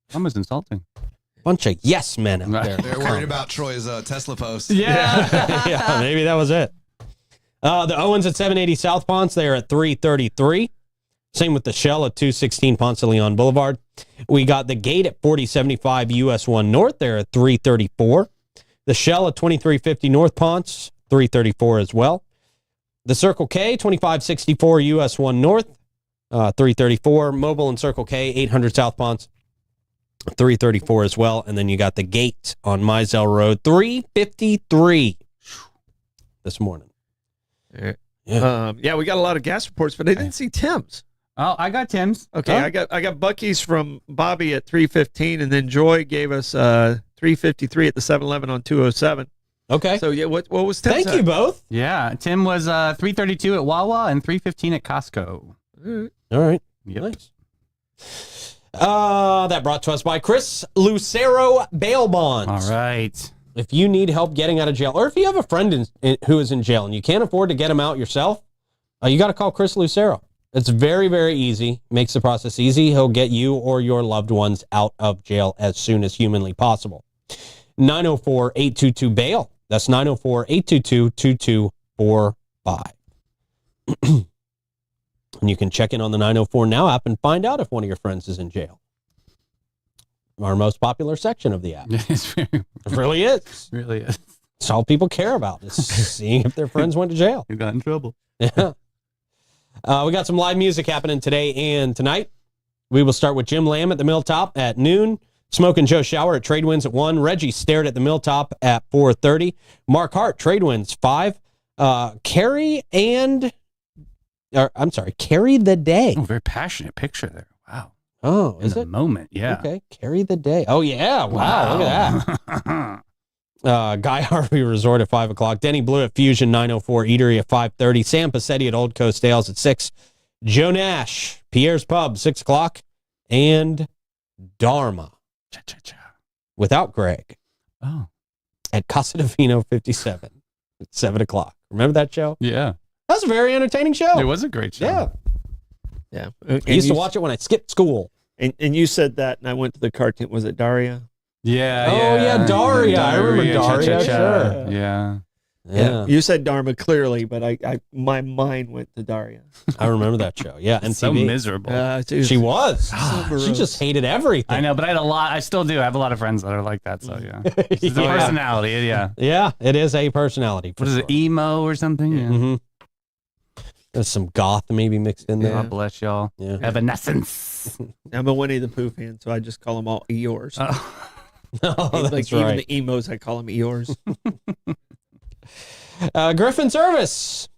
That was insulting. Bunch of yes men out there. They're worried about Troy's Tesla post. Yeah. Yeah, maybe that was it. The Owens at 780 South Ponce, they are at 333. Same with the Shell at 216 Ponce de Leon Boulevard. We got the Gate at 4075 US 1 North, they're at 334. The Shell at 2350 North Ponce, 334 as well. The Circle K, 2564 US 1 North, 334. Mobile and Circle K, 800 South Ponce, 334 as well. And then you got the Gate on Mizell Road, 353 this morning. Yeah, we got a lot of gas reports, but I didn't see Tim's. Oh, I got Tim's. Okay, Huh? I got Bucky's from Bobby at 315, and then Joy gave us 353 at the 7-Eleven on 207. Okay. So yeah, what was Tim's? Thank you both. Yeah, Tim was 332 at Wawa and 315 at Costco. All right. Yep. Nice. That brought to us by Chris Lucero Bail Bonds. All right. If you need help getting out of jail, or if you have a friend who is in jail and you can't afford to get him out yourself, you got to call Chris Lucero. It's very, very easy. Makes the process easy. He'll get you or your loved ones out of jail as soon as humanly possible. 904-822-BAIL. That's 904-822-2245. And you can check in on the 904 Now app and find out if one of your friends is in jail. Our most popular section of the app. It's very, It really is. really is. It's all people care about is seeing if their friends went to jail. You got in trouble. Yeah. We got some live music happening today and tonight. We will start with Jim Lamb at the Milltop at noon. Smoke and Joe Shower at Trade Winds at 1. Reggie Stared at the Milltop at 4:30. Mark Hart, Trade Winds, 5. Carrie the Day. Oh, very passionate picture there. Wow. Oh, In is the it? moment, yeah. Okay, Carrie the Day. Oh, yeah. Wow, look at that. Guy Harvey Resort at 5 o'clock. Denny Blue at Fusion 904. Eatery at 5:30. Sam Passetti at Old Coast Ales at 6. Joe Nash, Pierre's Pub, 6 o'clock. And Dharma Cha-cha-cha. without Greg Oh, at Casa Divino 57 at 7 o'clock. Remember that show? yeah. That was a very entertaining show. It was a great show. Yeah. Yeah, I used to watch it when I skipped school. And you said that, and I went to the cartoon. Was it Daria? Yeah. Oh, yeah, Daria. I remember Daria, Cha-cha-cha. sure. Yeah. Yeah. You said Dharma clearly, but I my mind went to Daria. I remember that show. Yeah, MTV. So miserable. She was. So She just hated everything. I know, but I had a lot. I still do. I have a lot of friends that are like that. So yeah, it's a Yeah. personality. Yeah. Yeah, it is a personality. For What is sure. it? Emo or something? Yeah. Mm-hmm. There's some goth maybe mixed in there. God bless y'all. Yeah. Evanescence. I'm a Winnie the Pooh fan, so I just call them all Eeyores. Oh, Like that's even right. the emos, I call them Eeyores. Griffin Service.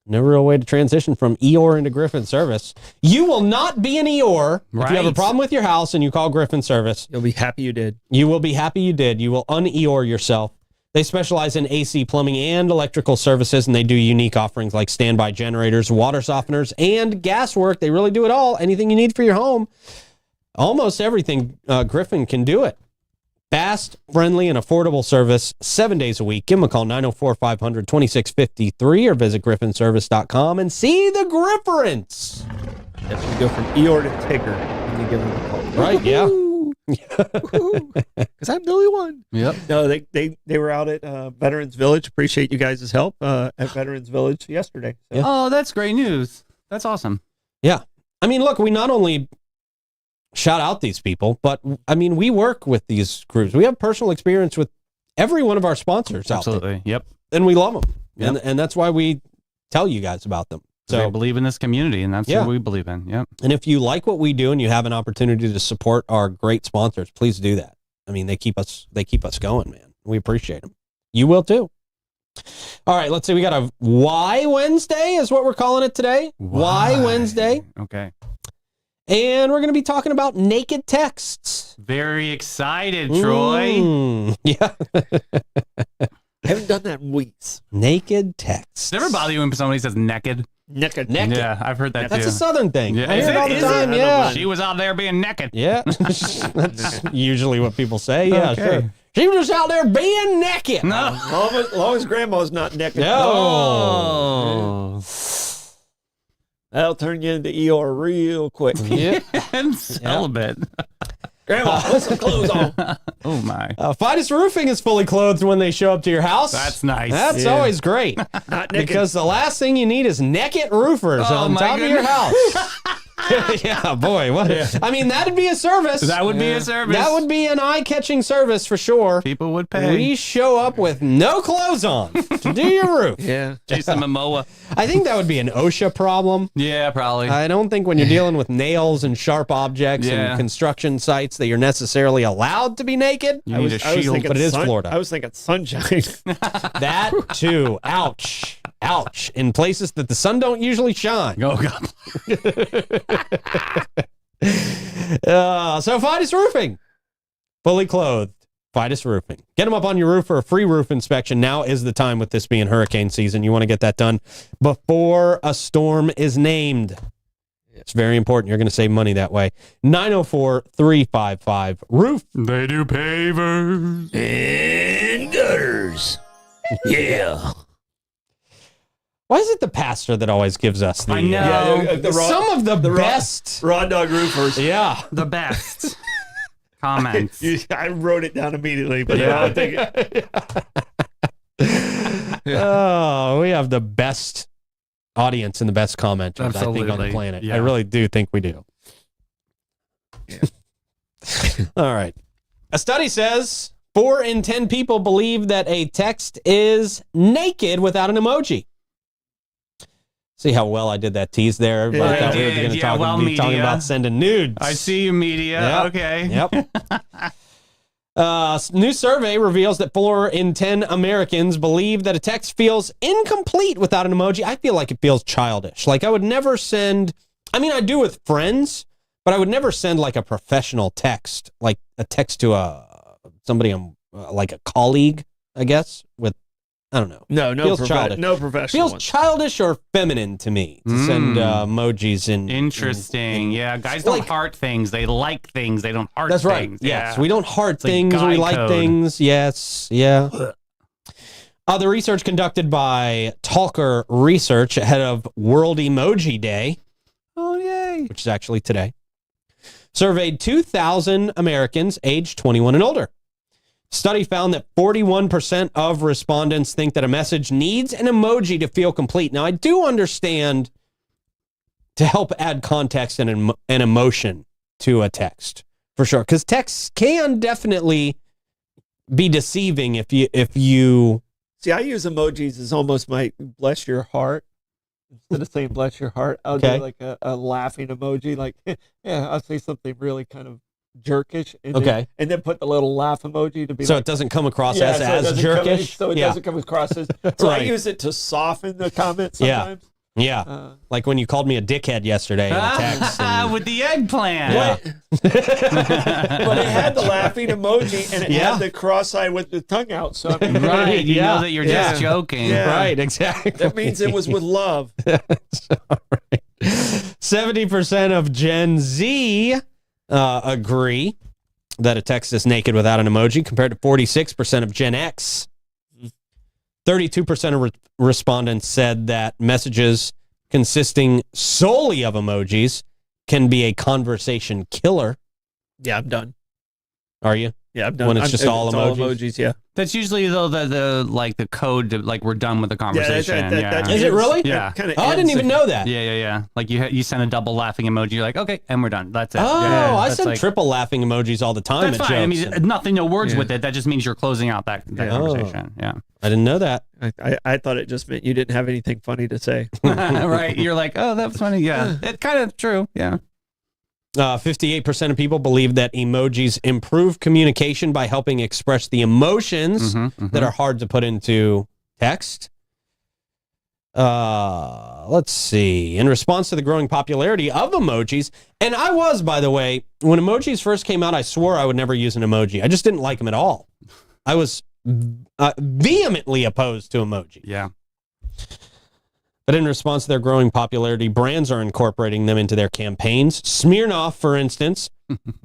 No real way to transition from Eeyore into Griffin Service. You will not be an Eeyore if you have a Right. problem with your house and you call Griffin Service. You'll be happy you did. You will be happy you did. You will un-Eeyore yourself. They specialize in AC, plumbing, and electrical services, and they do unique offerings like standby generators, water softeners, and gas work. They really do it all. Anything you need for your home, almost everything, Griffin can do it. Fast, friendly, and affordable service 7 days a week. Give them a call, 904-500-2653, or visit griffinservice.com and see the Grifference. Yes, you go from Eeyore to Tigger when you give them a call. Right, yeah. Because I'm the only one. Yep. No, they were out at Veterans Village. Appreciate you guys' help at Veterans Village yesterday. So, Yeah. Oh, that's great news. That's awesome. Yeah. I mean, look, we not only shout out these people, but I mean, we work with these groups. We have personal experience with every one of our sponsors out there, Absolutely. Yep. and we love them. Yep. And that's why we tell you guys about them. So So, they believe in this community, and that's Yeah. what we believe in. Yep. and if you like what we do and you have an opportunity to support our great sponsors, please do that. I mean, they keep us going, man. We appreciate them. You will too. All right, let's see. We got a Why Wednesday is what we're calling it today. Why Wednesday. Okay. And we're going to be talking about naked texts. Very excited, Troy. Mm, yeah. I haven't done that in weeks. Naked texts. Does it ever bother you when somebody says naked? Naked. Naked. Yeah, I've heard that That's too. a Southern thing. Yeah. I Is hear it all it? the Is time. it? Yeah. She was out there being naked. Yeah. That's usually what people say. Yeah, Okay. sure. She was just out there being naked. No. Long as grandma's not naked. No. That'll turn you into Eeyore real quick. Yeah. And celibate. Grandma, put some clothes on. Oh my. Fidus Roofing is fully clothed when they show up to your house. That's nice. That's Yeah. always great. Not naked. Because the last thing you need is naked roofers Oh, on my top of your goodness. house. Yeah, boy. What? I mean, that'd be a service. That would be a service. That would be an eye-catching service for sure. People would pay. We show up with no clothes on to do your roof. Yeah. Jason Momoa. I think that would be an OSHA problem. Yeah, probably. I don't think when you're dealing with nails and sharp objects Yeah. and construction sites that you're necessarily allowed to be naked. You need a shield. but it is Florida. I was thinking sunshine. That too. Ouch. Ouch. In places that the sun don't usually shine. Oh God. So Fidus Roofing. Fully clothed. Fidus Roofing. Get them up on your roof for a free roof inspection. Now is the time with this being hurricane season. You want to get that done before a storm is named. It's very important. You're going to save money that way. 904-355-ROOF. They do pavers. And gutters. Yeah. Why is it the pastor that always gives us the I know. some of the best? Raw dog roofers. Yeah. The best comments. I wrote it down immediately, but Yeah. I don't think it. Oh, we have the best audience and the best commenters, I think, on the Absolutely. planet. Yeah. I really do think we do. All right. A study says 4 in 10 people believe that a text is naked without an emoji. See how well I did that tease there? Everybody Yeah, thought we were you did. going to Yeah, well, be talking media. about sending nudes. I see you, media. Yep. Okay. Yep. New survey reveals that 4 in 10 Americans believe that a text feels incomplete without an emoji. I feel like it feels childish. Like I would never send, I mean, I do with friends, but I would never send like a professional text, like a text to somebody on like a colleague, I guess, with, I don't know. No Feels childish. no professional Feels ones. childish or feminine to me to send emojis in. Interesting. Yeah. Guys Like- don't heart things. They like things. They don't heart That's right. things. Yes. Yeah. We don't heart It's like things. guy We like code. things. Yes. Yeah. The research conducted by Talker Research ahead of World Emoji Day, Oh, yay. which is actually today, surveyed 2,000 Americans aged 21 and older. Study found that 41% of respondents think that a message needs an emoji to feel complete. Now, I do understand to help add context and an emotion to a text, for sure, because texts can definitely be deceiving if you See, I use emojis as almost my bless your heart. Instead of saying bless your heart, I'll Okay. do like a laughing emoji. Like, yeah, I'll say something really kind of jerkish. And Okay. and then put the little laugh emoji to be so like, it doesn't come across yeah, as so it doesn't jerkish. so it yeah. doesn't come across as. So Right. I use it to soften the comment Yeah. sometimes. Yeah. Like when you called me a dickhead yesterday in a text. and- With the eggplant. Yeah. But it had the laughing emoji and it Yeah. had the cross-eye with the tongue out. So I mean, Right. You Yeah. know that you're Yeah. just joking. Yeah. Right, exactly. that means it was with love. 70% of Gen Z agree that a text is naked without an emoji, compared to 46% of Gen X. 32% of respondents said that messages consisting solely of emojis can be a conversation killer. Yeah, I'm done. Are you? Yeah, I'm done. When it's just all emojis? Yeah. That's usually though the like the code to, like we're done with the conversation. Yeah. Is it really? Yeah. Kinda Oh, I didn't ends even know that. Yeah. Like you send a double laughing emoji. You're like, okay, and we're done. That's it. Oh, Yeah, I that's send like- triple laughing emojis all the time That's at fine. I jokes. mean, nothing, no words Yeah. with it. That just means you're closing out that Yeah. conversation. Yeah. I didn't know that. I thought it just meant you didn't have anything funny to say. Right. You're like, oh, that's funny. Yeah. It's kind of true. Yeah. 58% of people believe that emojis improve communication by helping express the emotions that are hard to put into text. Let's see. In response to the growing popularity of emojis, and I was, by the way, when emojis first came out, I swore I would never use an emoji. I just didn't like them at all. I was vehemently opposed to emoji. Yeah. But in response to their growing popularity, brands are incorporating them into their campaigns. Smirnoff, for instance,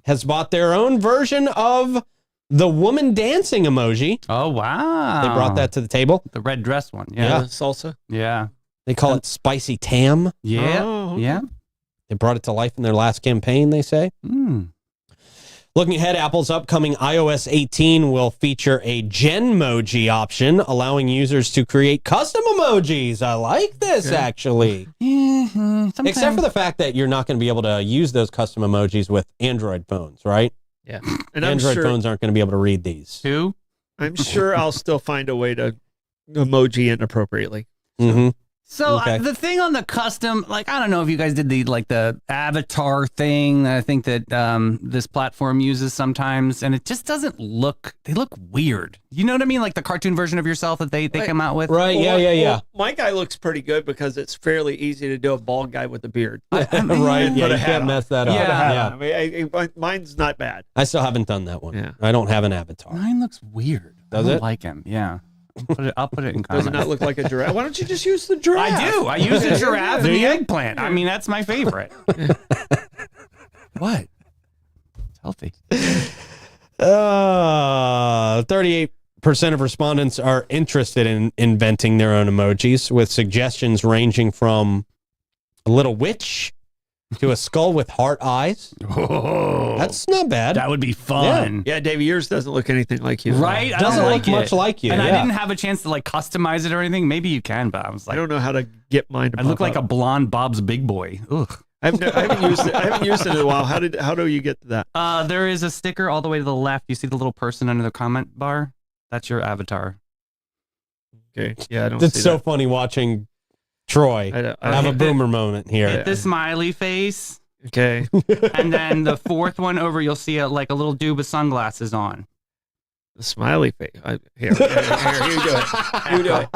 has bought their own version of the woman dancing emoji. Oh, wow. They brought that to the table. The red dress one. Yeah. Yeah. Salsa. Yeah. They call it Spicy Tam. Yeah. Oh, okay. Yeah. They brought it to life in their last campaign, they say. Mm. Looking ahead, Apple's upcoming iOS 18 will feature a Genmoji option, allowing users to create custom emojis. I like this, actually. Except for the fact that you're not going to be able to use those custom emojis with Android phones, right? Yeah. And Android phones aren't going to be able to read these. Who? I'm sure I'll still find a way to emoji inappropriately. Mm-hmm. So Okay. the thing on the custom, like, I don't know if you guys did the avatar thing that I think that this platform uses sometimes, and it just doesn't look, they look weird. You know what I mean? Like the cartoon version of yourself that they come out with. Right, yeah. Well, my guy looks pretty good because it's fairly easy to do a bald guy with a beard. Right, yeah, Put you a hat can't on. mess that up. Yeah. Put a hat Yeah. on. I mean, mine's not bad. I still haven't done that one. Yeah. I don't have an avatar. Mine looks weird. Does I don't it? like him. Yeah. I'll put it in Does comments. it not look like a giraffe? Why don't you just use the giraffe? I do. I use the giraffe and Do the you? eggplant. I mean, that's my favorite. What? It's healthy. 38% of respondents are interested in inventing their own emojis, with suggestions ranging from a little witch to a skull with heart eyes. Oh, That's not bad. that would be fun. Yeah, Davey, yours doesn't look anything like you. Right? I Doesn't don't look like much it. like you. And I yeah. didn't have a chance to like customize it or anything. Maybe you can, but I was I like, don't know how to get mine to I look pop like a up. blonde Bob's Big Boy. Ugh. I haven't used it. I haven't used it in a while. How do you get to that? There is a sticker all the way to the left. You see the little person under the comment bar? That's your avatar. Okay. Yeah, I don't It's see so that. funny watching Troy I have a hit boomer moment here. Hit the smiley face, Okay. and then the fourth one over, you'll see like a little dude with sunglasses on. The smiley face. Here, you do it. You do it.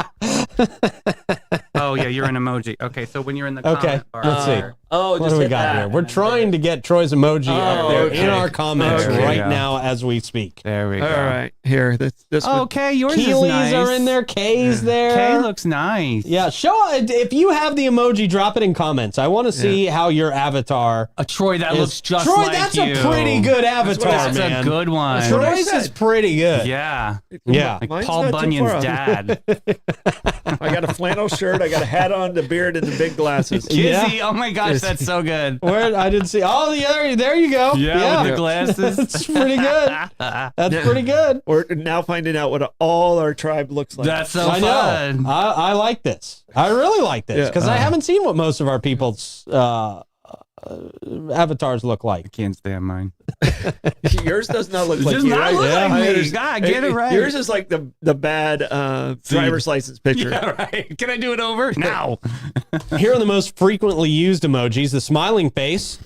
Oh yeah, you're an emoji. Okay, so when you're in the Okay, comment bar, let's see. Oh, What just do we hit got that. here? We're trying to get Troy's emoji up Oh, there okay. in our comments Okay. right Yeah. now as we speak. There we All go. right. Here. This one. Okay, yours Keeley's is nice. are in there. K's there. K looks nice. Yeah, show it. If you have the emoji, drop it in comments. I want to see how your avatar A Troy that is. looks just Troy, like that's you. a pretty good avatar, That's man. a good one. what I Troy's is said. pretty good. Yeah, Yeah. like Mine's Paul not too Bunyan's far off. dad. I got a flannel shirt. I got a hat on, the beard, and the big glasses. Yeah. Kizzy, oh my gosh, that's so good. Where I didn't see. Oh, there you go. With the glasses. That's pretty good. That's pretty good. We're now finding out what all our tribe looks like. That's so I fun. know. I like this. I really like this Yeah. because I haven't seen what most of our people's avatars look like. Can't stand mine. Yours does not look like does you. not right? look like I me. understand. God, get it right. Yours is like the bad driver's license picture. Yeah, right. Can I do it over? Now. Here are the most frequently used emojis: the smiling face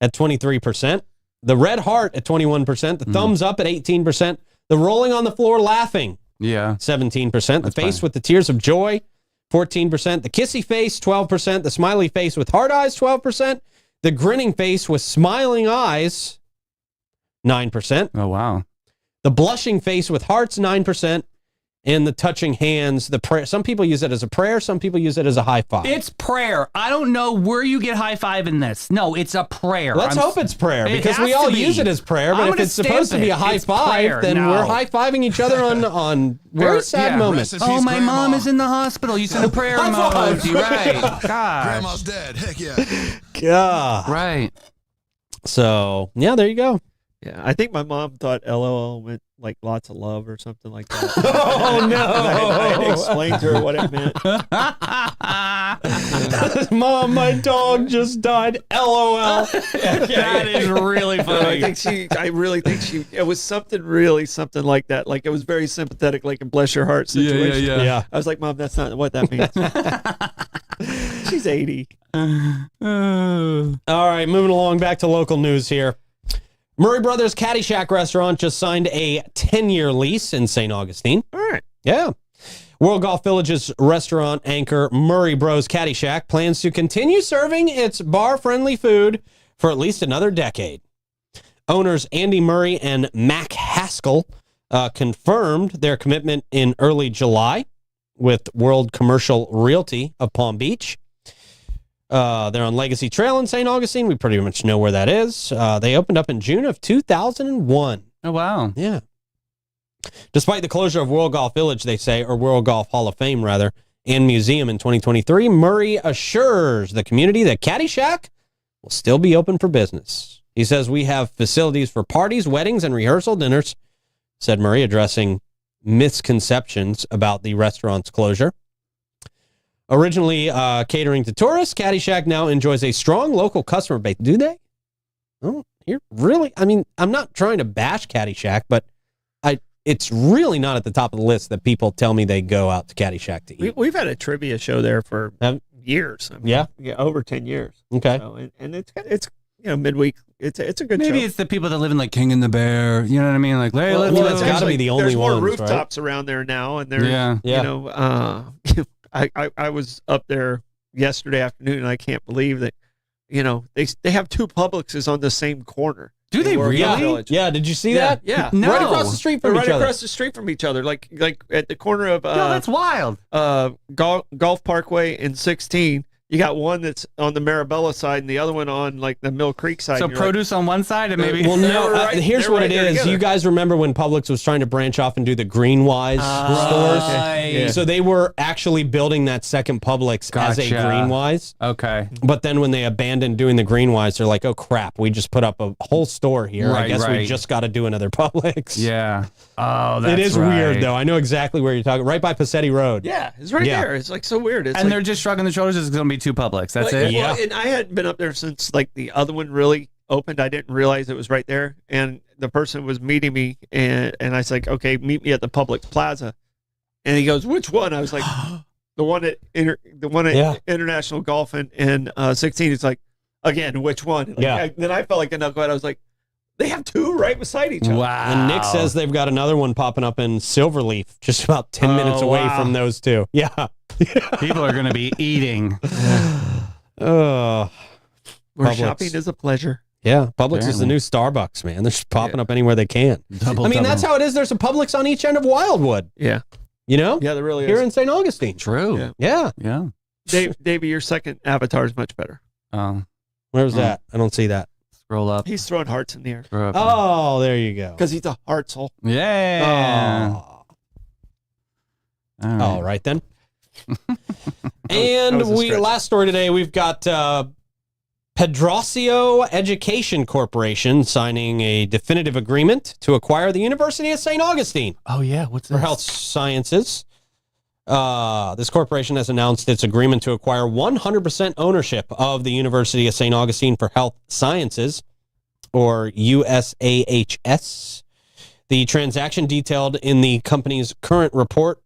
at 23%, the red heart at 21%, the thumbs up at 18%, the rolling on the floor laughing Yeah. 17%, the That's face fine. with the tears of joy 14%, the kissy face 12%, the smiley face with heart eyes 12%, the grinning face with smiling eyes 9%, Oh, wow. the blushing face with hearts 9%, and the touching hands, the prayer. Some people use it as a prayer, some people use it as a high five. It's prayer. I don't know where you get high five in this. No, it's a prayer. Let's hope it's prayer It because we has all to be. use it as prayer. But I'm if gonna it's supposed to stamp be it. a high It's five, prayer. then No. we're high fiving each other on very sad yeah. moments. Rest in Oh, peace, my Grandma. mom is in the hospital. You sent a prayer High five. emoji. Right. Gosh. Grandma's dead. Heck yeah. God. Right. So yeah, there you go. Yeah, I think my mom thought LOL meant like lots of love or something like that. Oh no! I had to explain to her what it meant. Mom, my dog just died. LOL. That is really I funny. think I really think it was something like that. Like it was very sympathetic, like a bless your heart situation. Yeah. I was like, Mom, that's not what that means. She's 80. All right, moving along back to local news here. Murray Brothers Caddyshack restaurant just signed a 10-year lease in St. Augustine. All right. Yeah. World Golf Village's restaurant anchor Murray Bros Caddyshack plans to continue serving its bar-friendly food for at least another decade. Owners Andy Murray and Mac Haskell confirmed their commitment in early July with World Commercial Realty of Palm Beach. They're on Legacy Trail in St. Augustine. We pretty much know where that is. They opened up in June of 2001. Oh, wow. Yeah. Despite the closure of World Golf Village, they say, or World Golf Hall of Fame, rather, and museum in 2023, Murray assures the community that Caddyshack will still be open for business. He says, we have facilities for parties, weddings, and rehearsal dinners, said Murray, addressing misconceptions about the restaurant's closure. Originally catering to tourists, Caddyshack now enjoys a strong local customer base. Do they? Oh, here, really? I mean, I'm not trying to bash Caddyshack, but it's really not at the top of the list that people tell me they go out to Caddyshack to eat. We've had a trivia show there for years. I mean, Yeah? over 10 years. Okay. So, and it's midweek. It's a good Maybe show. it's the people that live in like King and the Bear. You know what I mean? Like, hey, let's well, go. it's gotta be the only there's more ones, right? rooftops around there now, and there's Yeah. I was up there yesterday afternoon, and I can't believe that they have two Publixes on the same corner. Do they in Warwick really? Village. Yeah, did you see Yeah, that? yeah. No. Right across the street from They're each right other. across the street from each other, like at the corner of No, that's wild. Golf Parkway and 16. You got one that's on the Marabella side and the other one on like the Mill Creek side. So and you're like, produce on one side and maybe. Well, no, They're right- here's they're what right it there is. together. You guys remember when Publix was trying to branch off and do the Greenwise stores? Right. Yeah. So they were actually building that second Publix as a Gotcha. Greenwise. Okay. But then when they abandoned doing the Greenwise, they're like, oh, crap, we just put up a whole store here. I Right, guess we right. just got to do another Publix. Yeah. Oh, that's It is right. weird, though. I know exactly where you're talking. Right by Passetti Road. yeah, it's right Yeah. there. It's like so weird. It's And like, they're just shrugging the shoulders. It's going to be two Publix. That's it. Yeah. Well, and I hadn't been up there since like the other one really opened. I didn't realize it was right there. And the person was meeting me, and I was like, okay, meet me at the Publix Plaza. And he goes, which one? I was like, the one at Yeah. International Golf and 16. It's like, again, which one? Like, Yeah. then I felt like a knucklehead. I was like, they have two right beside each other. Wow. And Nick says they've got another one popping up in Silverleaf, just about 10 minutes away wow. from those two. Yeah. People are going to be eating. Oh, Where Publix. shopping is a pleasure. yeah. Publix is the Apparently. new Starbucks, man. They're just popping up anywhere they can. Double, I mean, that's how it is. There's a Publix on each end of Wildwood, Yeah. you know? Yeah, there really Here is. in St. Augustine. true. Yeah. Yeah. Yeah. Davey, your second avatar is much better. Where's Hmm. that? I don't see that. Scroll up. He's throwing hearts in the air Scroll up. Oh, there you go. because he's a heartsole. Yeah. Oh. All right. All right then. And that was a stretch. last story today, we've got Pedrocio Education Corporation signing a definitive agreement to acquire the University of St. Augustine Oh, yeah. What's for health sciences. This corporation has announced its agreement to acquire 100% ownership of the University of St. Augustine for Health Sciences, or USAHS. The transaction detailed in the company's current report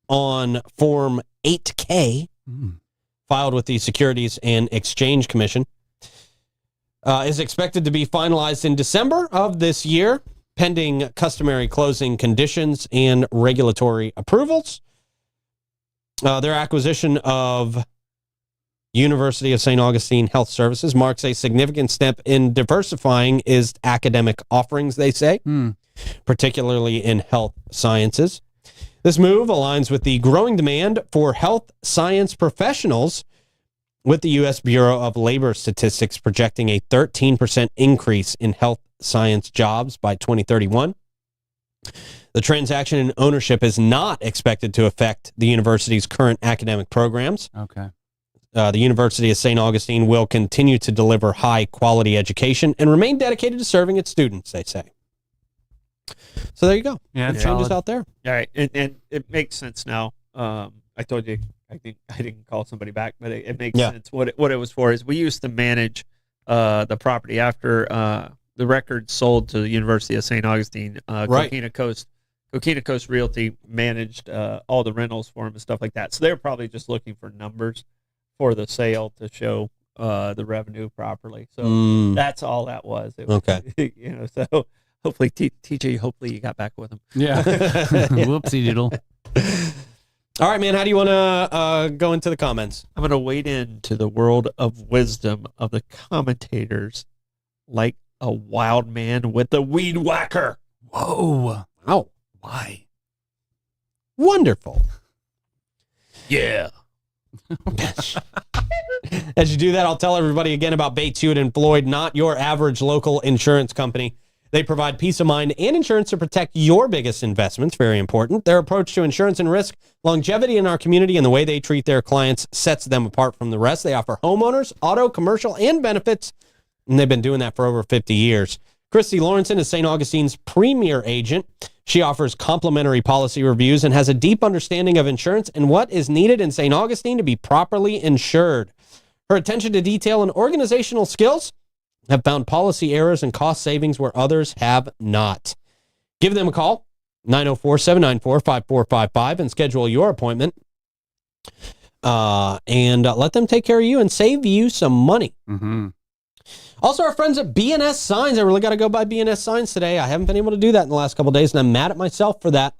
on Form 8K, filed with the Securities and Exchange Commission, is expected to be finalized in December of this year, pending customary closing conditions and regulatory approvals. Their acquisition of University of St. Augustine Health Services marks a significant step in diversifying its academic offerings, they say, particularly in health sciences. This move aligns with the growing demand for health science professionals, with the U.S. Bureau of Labor Statistics projecting a 13% increase in health science jobs by 2031. The transaction and ownership is not expected to affect the university's current academic programs. Okay. The University of St. Augustine will continue to deliver high-quality education and remain dedicated to serving its students, they say. So there you go. Yeah, Good it's changes solid. out there. All right, and it makes sense now. I told you I didn't call somebody back, but it makes Yeah. sense. What it was for is we used to manage the property after the record sold to the University of St. Augustine. Right. Coquina Coast Realty managed all the rentals for them and stuff like that. So they're probably just looking for numbers for the sale to show the revenue properly. So that's all that was. It was Okay. So hopefully, TJ, hopefully you got back with him. Yeah. Whoopsie doodle. All right, man. How do you want to go into the comments? I'm going to wade into the world of wisdom of the commentators like a wild man with a weed whacker. Whoa. Oh, Why? wonderful. Yeah. As you do that, I'll tell everybody again about Bates, Hewitt, and Floyd, not your average local insurance company. They provide peace of mind and insurance to protect your biggest investments. Very important. Their approach to insurance and risk, longevity in our community, and the way they treat their clients sets them apart from the rest. They offer homeowners, auto, commercial, and benefits and they've been doing that for over 50 years. Christy Lawrenson is St. Augustine's premier agent. She offers complimentary policy reviews and has a deep understanding of insurance and what is needed in St. Augustine to be properly insured. Her attention to detail and organizational skills have found policy errors and cost savings where others have not. Give them a call, 904-794-5455, and schedule your appointment. And let them take care of you and save you some money. Mm-hmm. Also, our friends at BNS Signs. I really got to go buy BNS Signs today. I haven't been able to do that in the last couple of days, and I'm mad at myself for that.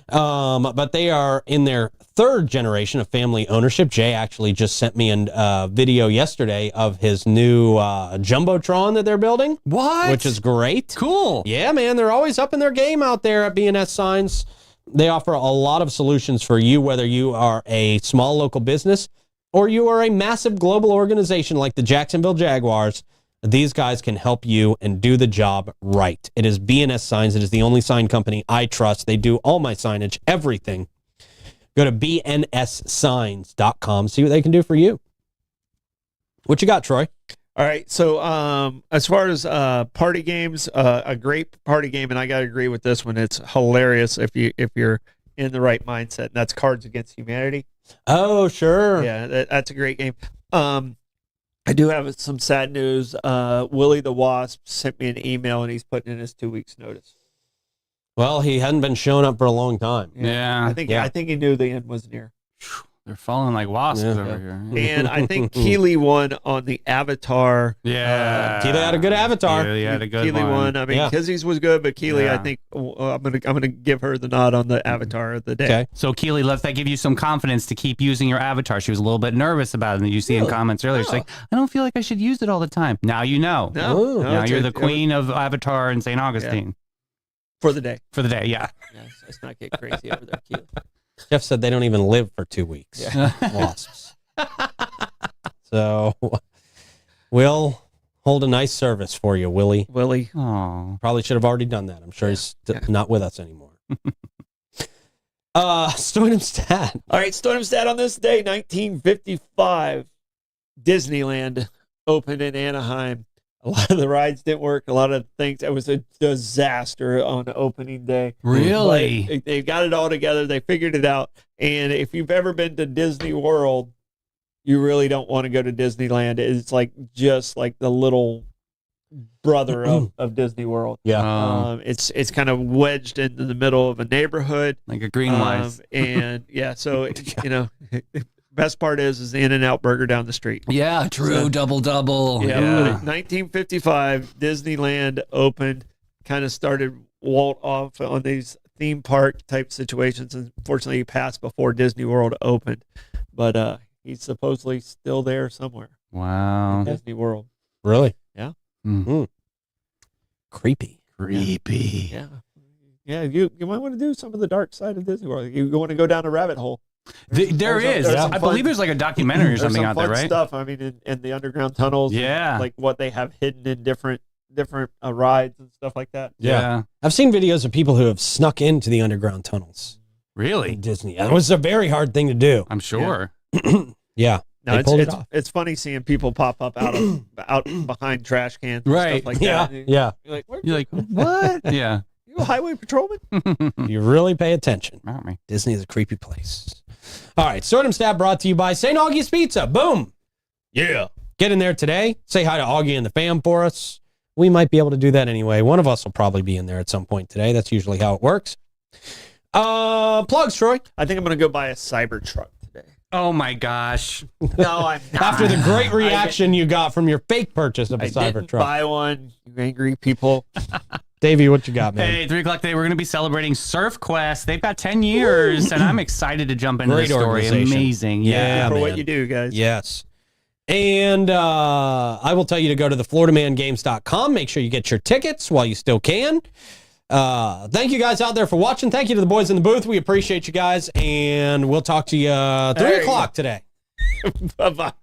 But they are in their third generation of family ownership. Jay actually just sent me a video yesterday of his new Jumbotron that they're building. What? Which is great. Cool. Yeah, man. They're always up in their game out there at BNS Signs. They offer a lot of solutions for you, whether you are a small local business or you are a massive global organization like the Jacksonville Jaguars. These guys can help you and do the job right. It is BNS Signs. It is the only sign company I trust. They do all my signage, everything. Go to bnssigns.com. See what they can do for you. What you got, Troy? All right. So as far as party games, a great party game, and I got to agree with this one. It's hilarious if you're in the right mindset. And that's Cards Against Humanity. Oh, sure. Yeah, that's a great game. I do have some sad news. Willie the Wasp sent me an email, and he's putting in his 2 weeks notice. Well, he hadn't been showing up for a long time. Yeah. I think he knew the end was near. They're falling like wasps Yeah. over here. And I think Keeley won on the Avatar. Yeah. Keeley had a good avatar. Keeley had a good Keeley one. won. I mean, Yeah. Kizzy's was good, but Keeley, I Yeah. think I'm gonna give her the nod on the Avatar of the day. Okay. So Keeley, let that give you some confidence to keep using your avatar. She was a little bit nervous about it, and you see in Really? comments earlier. She's like, I don't feel like I should use it all the time. Now you know. Oh. Now it's you're a- the queen of Avatar in St. Augustine for the day. for the day. Yeah. Yeah, so let's not get crazy over there, Keeley. Jeff said they don't even live for 2 weeks. Wasps. So we'll hold a nice service for you, Willie. Willie. Oh. Probably should have already done that. I'm sure he's not with us anymore. Stoidem stat. All right, Stormstad on this day, 1955, Disneyland opened in Anaheim. A lot of the rides didn't work. A lot of things. It was a disaster on opening day. Really? Like, they got it all together. They figured it out. And if you've ever been to Disney World, you really don't want to go to Disneyland. It's like just like the little brother of Disney World. Yeah. It's kind of wedged into the middle of a neighborhood. Like a green wise. And yeah, so best part is the In-N-Out Burger down the street. Yeah, true. Double. Yeah, but 1955, Disneyland opened, kind of started Walt off on these theme park type situations. And unfortunately, he passed before Disney World opened, but he's supposedly still there somewhere. Wow. In Disney World. Really? Yeah. Creepy. Creepy. Yeah. Yeah, you might want to do some of the dark side of Disney World. You want to go down a rabbit hole. There is. there's some I fun- believe there's like a documentary or There's something some out there, fun right? stuff. I mean, in the underground tunnels. and, Yeah. like what they have hidden in different rides and stuff like that. Yeah. I've seen videos of people who have snuck into the underground tunnels Really? in Disney. It was a very hard thing to do. I'm sure. Yeah. No, They pulled it it's off. it's funny seeing people pop up out behind trash cans, Right. and stuff like Yeah. that. Yeah. You're like, You're like, what? Yeah. you a highway patrolman? You really pay attention. Not me. Disney is a creepy place. All right. Stordom Stat brought to you by St. Augie's Pizza. Boom. Yeah. Get in there today. Say hi to Augie and the fam for us. We might be able to do that anyway. One of us will probably be in there at some point today. That's usually how it works. Plugs, Troy. I think I'm gonna go buy a Cybertruck today. Oh my gosh. No, I'm not. After the great reaction you got from your fake purchase of a I didn't Cybertruck. buy one. You angry people. Davey, what you got, man? Hey, 3 o'clock today, we're going to be celebrating Surf Quest. They've got 10 years, and I'm excited to jump into Great this story. organization. Amazing. Yeah. for man. what you do, guys. Yes. And I will tell you to go to the FloridaManGames.com. Make sure you get your tickets while you still can. Thank you guys out there for watching. Thank you to the boys in the booth. We appreciate you guys. And we'll talk to you 3 Hey. o'clock today. Bye-bye.